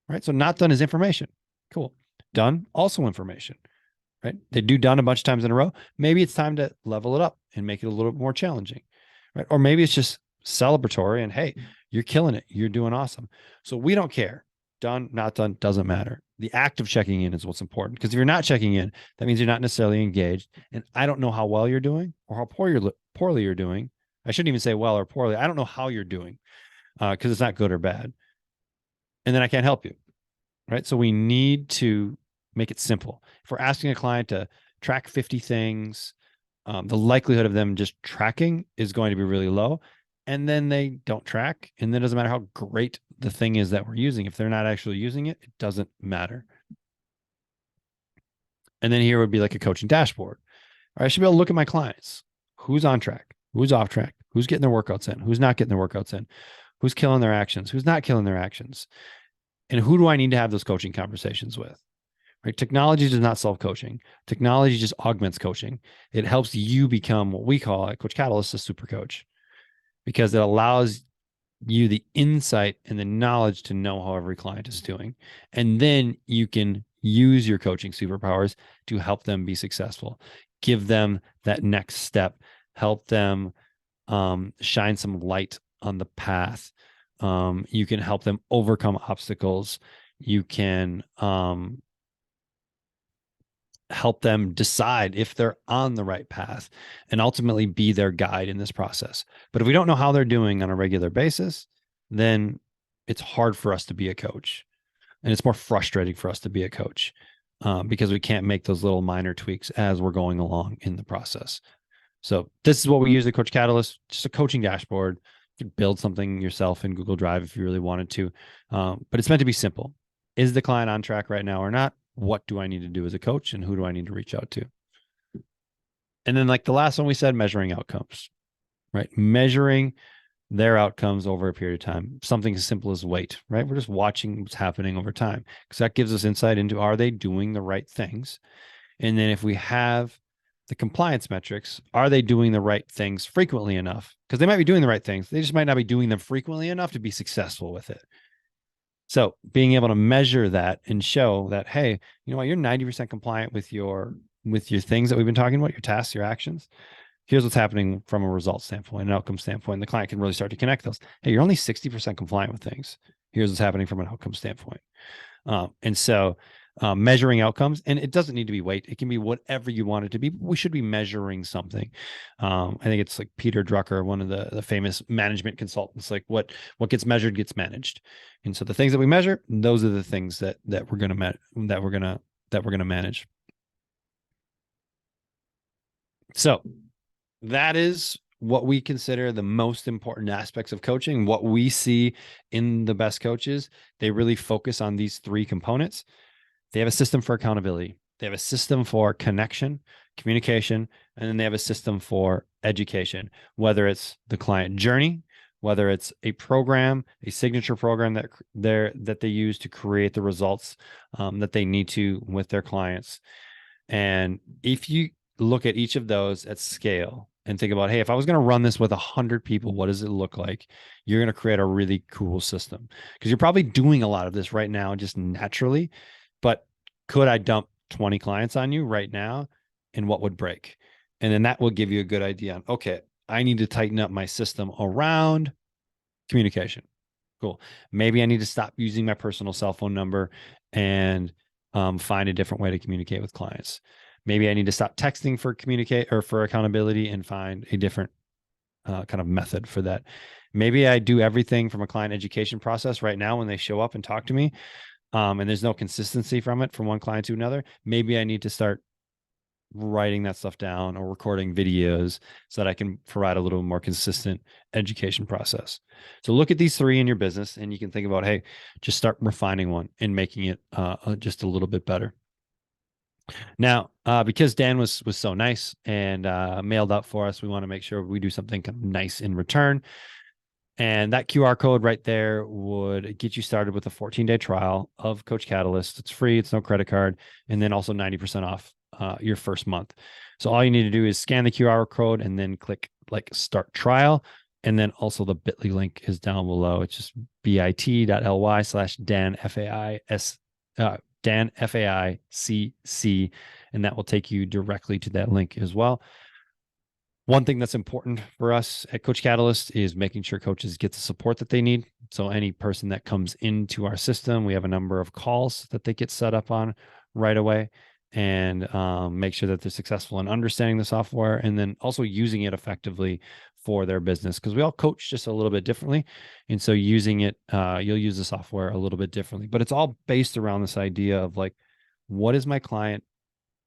right? So not done is information. Cool. Done, also information, right? They do done a bunch of times in a row. Maybe it's time to level it up and make it a little bit more challenging, right? Or maybe it's just celebratory and hey, you're killing it. You're doing awesome. So we don't care. Done, not done, doesn't matter. The act of checking in is what's important. Because if you're not checking in, that means you're not necessarily engaged. And I don't know how well you're doing or how poorly you're doing. I shouldn't even say well or poorly. I don't know how you're doing because it's not good or bad. And then I can't help you, right? So we need to make it simple. If we're asking a client to track 50 things, the likelihood of them just tracking is going to be really low. And then they don't track. And then it doesn't matter how great the thing is that we're using. If they're not actually using it, it doesn't matter. And then here would be like a coaching dashboard. I should be able to look at my clients. Who's on track? Who's off track? Who's getting their workouts in? Who's not getting their workouts in? Who's killing their actions? Who's not killing their actions? And who do I need to have those coaching conversations with? Right? Technology does not solve coaching. Technology just augments coaching. It helps you become what we call at Coach Catalyst a super coach because it allows you the insight and the knowledge to know how every client is doing. And then you can use your coaching superpowers to help them be successful, give them that next step, help them shine some light on the path. You can help them overcome obstacles. You can help them decide if they're on the right path and ultimately be their guide in this process. But if we don't know how they're doing on a regular basis, then it's hard for us to be a coach. And it's more frustrating for us to be a coach because we can't make those little minor tweaks as we're going along in the process. So this is what we use at Coach Catalyst, just a coaching dashboard. You could build something yourself in Google Drive if you really wanted to. But it's meant to be simple. Is the client on track right now or not? What do I need to do as a coach and who do I need to reach out to? And then like the last one we said, measuring outcomes, right? Measuring their outcomes over a period of time, something as simple as weight, right? We're just watching what's happening over time because that gives us insight into are they doing the right things? And then if we have the compliance metrics, are they doing the right things frequently enough? Because they might be doing the right things. They just might not be doing them frequently enough to be successful with it. So being able to measure that and show that, hey, you know what, you're 90% compliant with your things that we've been talking about, your tasks, your actions. Here's what's happening from a result standpoint, an outcome standpoint. The client can really start to connect those. Hey, you're only 60% compliant with things. Here's what's happening from an outcome standpoint. And so measuring outcomes, and it doesn't need to be weight. It can be whatever you want it to be. We should be measuring something. I think it's like Peter Drucker, one of the famous management consultants, like what gets measured gets managed. And so the things that we measure, those are the things that we're going to manage. So that is what we consider the most important aspects of coaching. What we see in the best coaches, they really focus on these three components. They have a system for accountability. They have a system for connection, communication, and then they have a system for education, whether it's the client journey, whether it's a program, a signature program that they use to create the results that they need to with their clients. And if you look at each of those at scale and think about, hey, if I was going to run this with 100 people, what does it look like? You're going to create a really cool system because you're probably doing a lot of this right now just naturally. But could I dump 20 clients on you right now and what would break? And then that will give you a good idea on, okay, I need to tighten up my system around communication. Cool. Maybe I need to stop using my personal cell phone number and find a different way to communicate with clients. Maybe I need to stop texting for communicate or for accountability and find a different kind of method for that. Maybe I do everything from a client education process right now when they show up and talk to me. And there's no consistency from it from one client to another. Maybe I need to start writing that stuff down or recording videos so that I can provide a little more consistent education process. So look at these three in your business and you can think about, hey, just start refining one and making it just a little bit better. Now, because Dan was so nice and mailed up for us, we want to make sure we do something kind of nice in return. And that QR code right there would get you started with a 14-day trial of Coach Catalyst. It's free. It's no credit card. And then also 90% off your first month. So all you need to do is scan the QR code and then click like start trial. And then also the bit.ly link is down below. It's just bit.ly/Dan, FAIS, Dan, FAICC, and that will take you directly to that link as well. One thing that's important for us at Coach Catalyst is making sure coaches get the support that they need. So any person that comes into our system, we have a number of calls that they get set up on right away, and make sure that they're successful in understanding the software and then also using it effectively for their business, because we all coach just a little bit differently. And so using it, you'll use the software a little bit differently, but it's all based around this idea of like, what is my client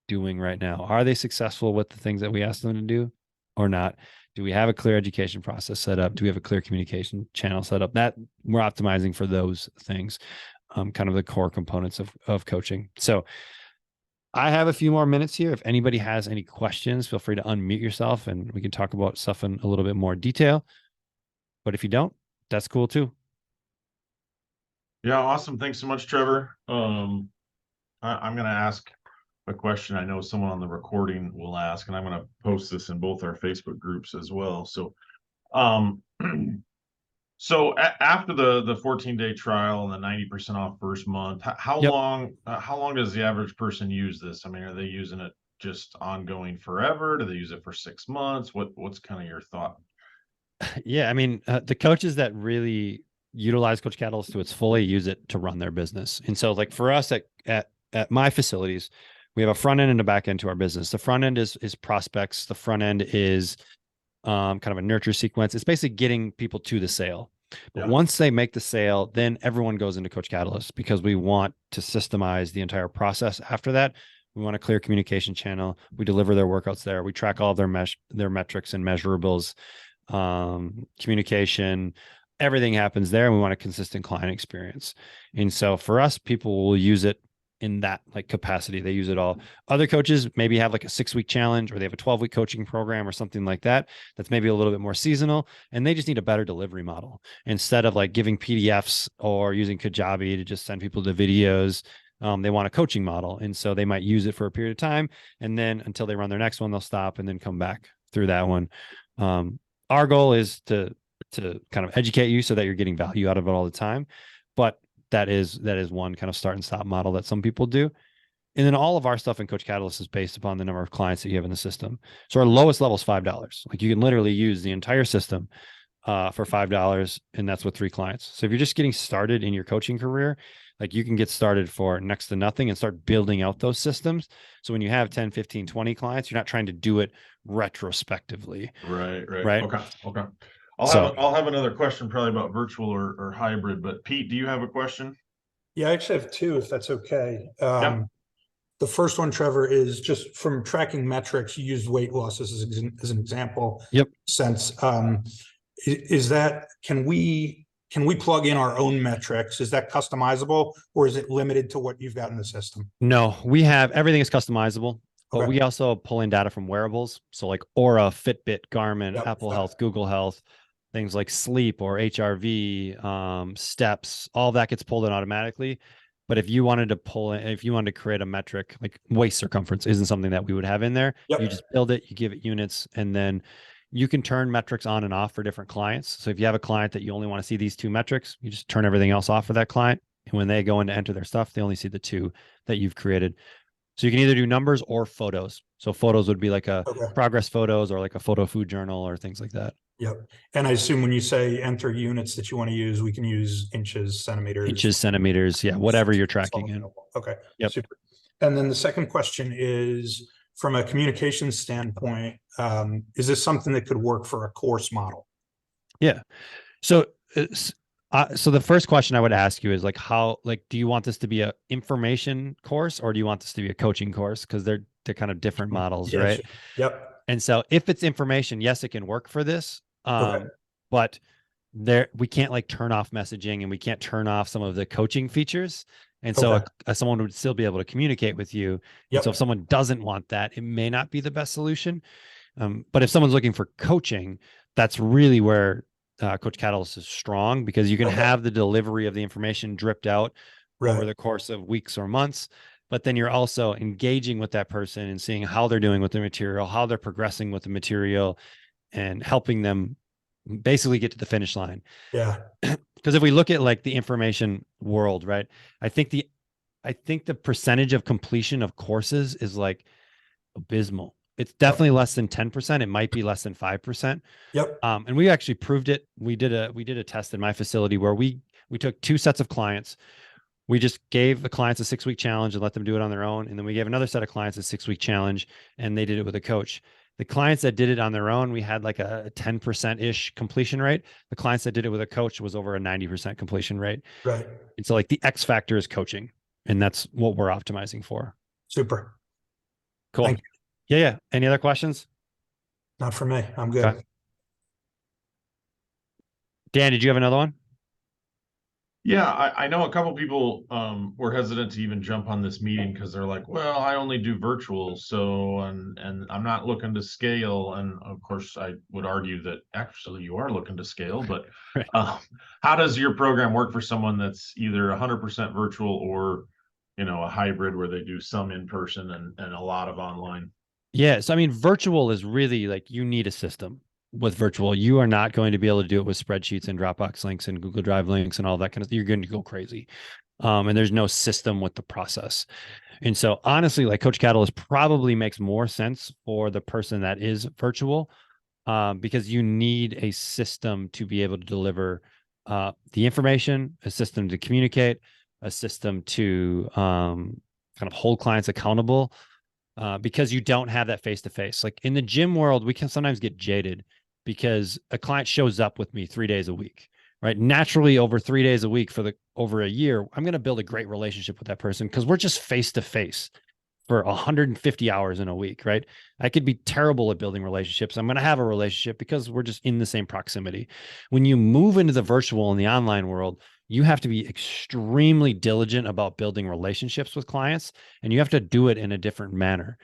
doing right now? Are they successful with the things that we ask them to do or not? Do we have a clear education process set up? Do we have a clear communication channel set up? That we're optimizing for those things, kind of the core components of coaching. So I have a few more minutes here. If anybody has any questions, feel free to unmute yourself and we can talk about stuff in a little bit more detail. But if you don't, that's cool too. Yeah, awesome. Thanks so much, Trevor. I'm going to ask a question I know someone on the recording will ask, and I'm going to post this in both our Facebook groups as well. So, um, after the 14-day trial and the 90% off first month, how Yep. long does the average person use this? I mean, are they using it just ongoing forever? Do they use it for 6 months? What's kind of your thought? Yeah. I mean, the coaches that really utilize Coach Catalyst to its fully use it to run their business. And so like for us at my facilities, we have a front end and a back end to our business. The front end is prospects. The front end is kind of a nurture sequence. It's basically getting people to the sale. But Yeah. once they make the sale, then everyone goes into Coach Catalyst because we want to systemize the entire process after that. We want a clear communication channel. We deliver their workouts there. We track all of their metrics and measurables, communication, everything happens there. And we want a consistent client experience. And so for us, people will use it in that like capacity. They use it all. Other coaches maybe have like a 6-week challenge, or they have a 12-week coaching program or something like that. That's maybe a little bit more seasonal, and they just need a better delivery model instead of like giving PDFs or using Kajabi to just send people to videos. They want a coaching model. And so they might use it for a period of time, and then until they run their next one, they'll stop and then come back through that one. Our goal is to kind of educate you so that you're getting value out of it all the time. But that is one kind of start and stop model that some people do. And then all of our stuff in Coach Catalyst is based upon the number of clients that you have in the system. So our lowest level is $5. Like you can literally use the entire system for $5, and that's with 3 clients. So if you're just getting started in your coaching career, like you can get started for next to nothing and start building out those systems. So when you have 10, 15, 20 clients, you're not trying to do it retrospectively. Right. Right. Okay. I'll have another question probably about virtual or hybrid, but Pete, do you have a question? Yeah, I actually have 2, if that's okay. Yeah. The first one, Trevor, is just from tracking metrics. You used weight loss as an example. Yep. Since is that can we plug in our own metrics? Is that customizable, or is it limited to what you've got in the system? No, we have everything is customizable, but Okay. we also pull in data from wearables. So like Aura, Fitbit, Garmin, Yep. Apple Health, Google Health, things like sleep or HRV, steps, all that gets pulled in automatically. But if you wanted to create a metric, like waist circumference isn't something that we would have in there. Yep. You just build it, you give it units, and then you can turn metrics on and off for different clients. So if you have a client that you only want to see these 2 metrics, you just turn everything else off for that client. And when they go in to enter their stuff, they only see the 2 that you've created. So you can either do numbers or photos. So photos would be like a progress photos or like a photo food journal or things like that. Yep. And I assume when you say enter units that you want to use, we can use inches, centimeters. Yeah. Whatever you're tracking in. Okay. Yep. Super. And then the second question is, from a communication standpoint, is this something that could work for a course model? Yeah. So the first question I would ask you is like, do you want this to be a information course or do you want this to be a coaching course? Because they're kind of different models, right? Sure. Yep. And so if it's information, yes, it can work for this. But we can't like turn off messaging and we can't turn off some of the coaching features. And so someone would still be able to communicate with you. And so if someone doesn't want that, it may not be the best solution. But if someone's looking for coaching, that's really where Coach Catalyst is strong, because you can have the delivery of the information dripped out over the course of weeks or months. But then you're also engaging with that person and seeing how they're doing with the material, how they're progressing with the material, and helping them basically get to the finish line. Yeah. Because if we look at like the information world, right, I think I think the percentage of completion of courses is like abysmal. It's definitely less than 10%. It might be less than 5%. Yep. And we actually proved it. We did a test in my facility where we took two sets of clients. We just gave the clients a 6-week challenge and let them do it on their own. And then we gave another set of clients a 6-week challenge and they did it with a coach. The clients that did it on their own, we had like a 10% ish completion rate. The clients that did it with a coach was over a 90% completion rate. Right. And so like the X factor is coaching, and that's what we're optimizing for. Super. Cool. Thank you. Yeah. Any other questions? Not for me. I'm good. Okay. Dan, did you have another one? Yeah, I know a couple people were hesitant to even jump on this meeting because they're like, well, I only do virtual, so and I'm not looking to scale. And of course, I would argue that actually you are looking to scale, but Right. How does your program work for someone that's either 100% virtual or, you know, a hybrid where they do some in person and a lot of online? Yeah. So, I mean, virtual is really like you need a system with virtual. You are not going to be able to do it with spreadsheets and Dropbox links and Google Drive links and all that kind of, you're going to go crazy. And there's no system with the process. And so honestly, like Coach Catalyst probably makes more sense for the person that is virtual, because you need a system to be able to deliver the information, a system to communicate, a system to kind of hold clients accountable, because you don't have that face to face. Like in the gym world, we can sometimes get jaded because a client shows up with me 3 days a week, right? Naturally, over 3 days a week for over a year, I'm going to build a great relationship with that person because we're just face to face for 150 hours in a week, right? I could be terrible at building relationships. I'm going to have a relationship because we're just in the same proximity. When you move into the virtual and the online world, you have to be extremely diligent about building relationships with clients, and you have to do it in a different manner.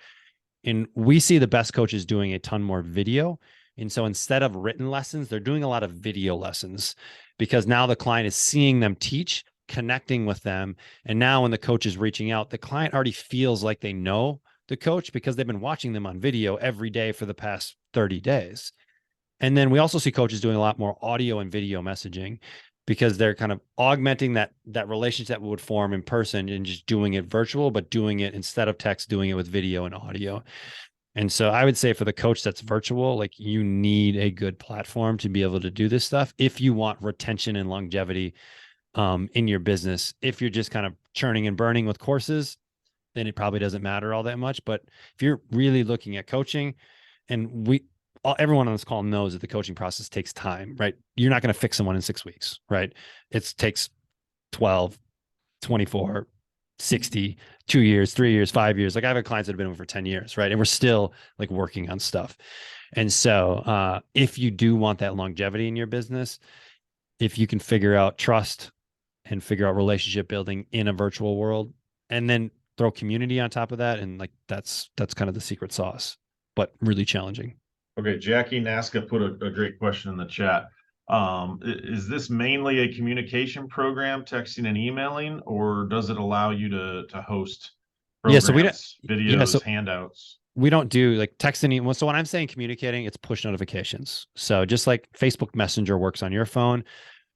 And we see the best coaches doing a ton more video. And so instead of written lessons, they're doing a lot of video lessons because now the client is seeing them teach, connecting with them. And now when the coach is reaching out, the client already feels like they know the coach because they've been watching them on video every day for the past 30 days. And then we also see coaches doing a lot more audio and video messaging because they're kind of augmenting that relationship that would form in person and just doing it virtual, but doing it instead of text, doing it with video and audio. And so I would say for the coach that's virtual, like you need a good platform to be able to do this stuff if you want retention and longevity in your business. If you're just kind of churning and burning with courses, then it probably doesn't matter all that much. But if you're really looking at coaching, and everyone on this call knows that the coaching process takes time, right? You're not going to fix someone in 6 weeks, right? It takes 12, 24, 60, 2 years, 3 years, 5 years. Like I have clients that have been over for 10 years, right? And we're still like working on stuff. And so if you do want that longevity in your business, if you can figure out trust and figure out relationship building in a virtual world, and then throw community on top of that, and like that's kind of the secret sauce, but really challenging. Okay, Jackie Nasca put a great question in the chat. Is this mainly a communication program, texting and emailing, or does it allow you to host programs, so we don't, videos, handouts? We don't do like texting. So when I'm saying communicating, it's push notifications. So just like Facebook Messenger works on your phone,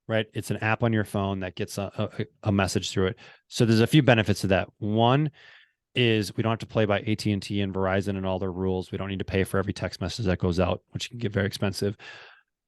right? It's an app on your phone that gets a message through it. So there's a few benefits to that. One is we don't have to play by AT&T and Verizon and all their rules. We don't need to pay for every text message that goes out, which can get very expensive.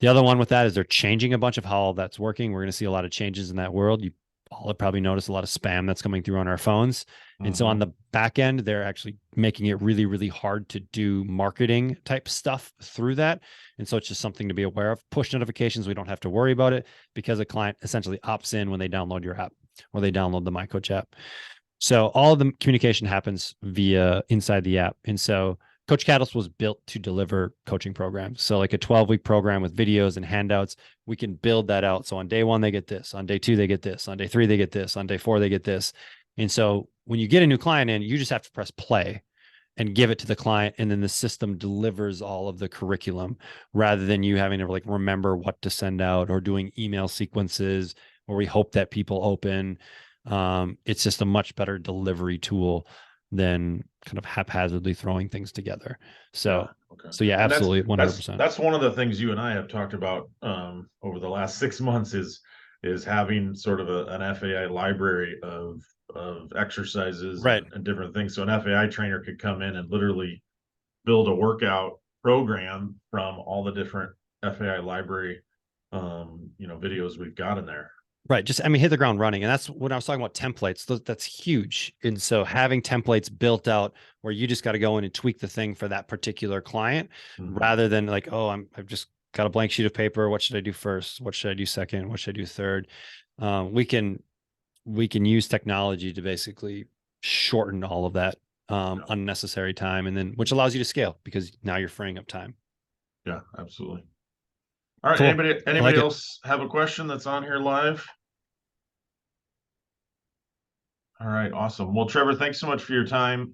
The other one with that is they're changing a bunch of how all that's working. We're going to see a lot of changes in that world. You all have probably noticed a lot of spam that's coming through on our phones. And so on the back end, they're actually making it really, really hard to do marketing type stuff through that. And so it's just something to be aware of. Push notifications, we don't have to worry about it because a client essentially opts in when they download your app or they download the MyCoach app. So all of the communication happens via inside the app. And so Coach Catalyst was built to deliver coaching programs. So like a 12-week program with videos and handouts, we can build that out. So on day 1, they get this. On day 2, they get this. On day 3, they get this. On day 4, they get this. And so when you get a new client in, you just have to press play and give it to the client. And then the system delivers all of the curriculum rather than you having to like remember what to send out or doing email sequences where we hope that people open. It's just a much better delivery tool than kind of haphazardly throwing things together. So, yeah, absolutely. 100%. That's one of the things you and I have talked about over the last 6 months is having sort of an FAI library of exercises Right. and different things. So an FAI trainer could come in and literally build a workout program from all the different FAI library, videos we've got in there. Right. Just, I mean, hit the ground running. And that's when I was talking about templates. That's huge. And so having templates built out where you just got to go in and tweak the thing for that particular client rather than like, oh, I've just got a blank sheet of paper. What should I do first? What should I do second? What should I do third? We can use technology to basically shorten all of that unnecessary time, and then which allows you to scale because now you're freeing up time. Yeah, absolutely. All right. Cool. Anybody like else have a question that's on here live? All right, awesome. Well, Trevor, thanks so much for your time.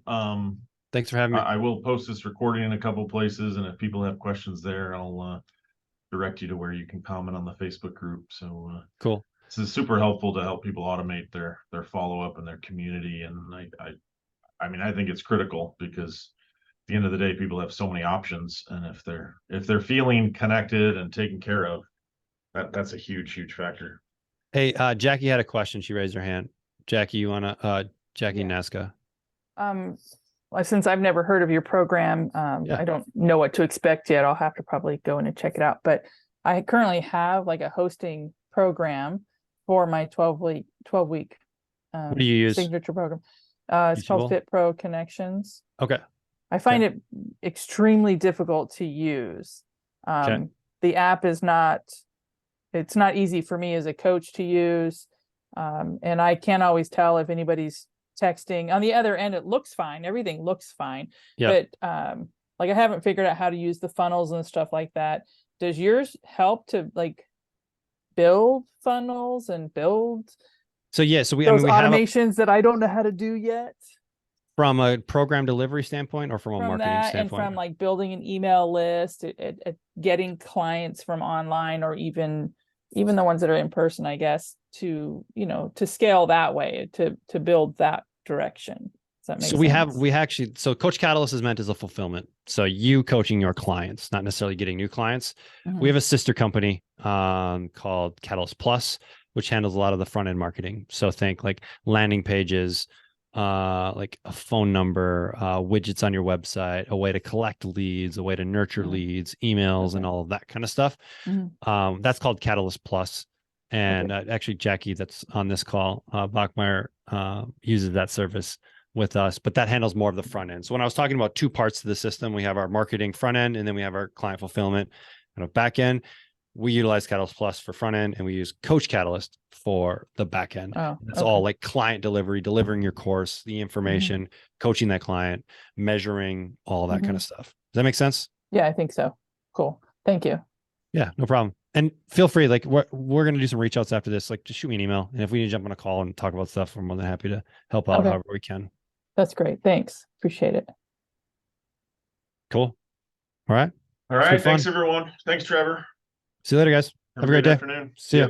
Thanks for having me. I will post this recording in a couple places, and if people have questions there, I'll direct you to where you can comment on the Facebook group. So Cool. this is super helpful to help people automate their follow-up and their community. And I mean, I think it's critical because at the end of the day, people have so many options, and if they're feeling connected and taken care of, that's a huge factor. Hey, Jackie had a question. She raised her hand. Jackie, you wanna Jackie Nazca? Well, since I've never heard of your program, I don't know what to expect yet. I'll have to probably go in and check it out. But I currently have like a hosting program for my 12-week What do you use? signature program. It's called FitPro Connections. Okay. I find it extremely difficult to use. The app is it's not easy for me as a coach to use. And I can't always tell if anybody's texting. On the other end, it looks fine. Everything looks fine. Yeah. But like I haven't figured out how to use the funnels and stuff like that. Does yours help to like build funnels and build So we automations that I don't know how to do yet? From a program delivery standpoint or from a marketing standpoint? And from like building an email list, at getting clients from online, or even the ones that are in person, I guess, to scale that way, to build that direction. Does that make sense? So Coach Catalyst is meant as a fulfillment. So you coaching your clients, not necessarily getting new clients. We have a sister company called Catalyst Plus, which handles a lot of the front end marketing. So think like landing pages, like a phone number, widgets on your website, a way to collect leads, a way to nurture leads, emails, and all of that kind of stuff. That's called Catalyst Plus. And actually, Jackie, that's on this call, Bachmeyer, uses that service with us, but that handles more of the front end. So when I was talking about two parts to the system, we have our marketing front end, and then we have our client fulfillment kind of back end. We utilize Catalyst Plus for front end, and we use Coach Catalyst for the back end. It's all like client delivery, delivering your course, the information, coaching that client, measuring, all that kind of stuff. Does that make sense? Yeah, I think so. Cool. Thank you. Yeah, no problem. And feel free, like we're going to do some reach outs after this, like just shoot me an email. And if we need to jump on a call and talk about stuff, we're more than happy to help out however we can. That's great. Thanks. Appreciate it. Cool. All right. All right. Thanks everyone. Thanks, Trevor. See you later, guys. Have a great day. Afternoon. See ya.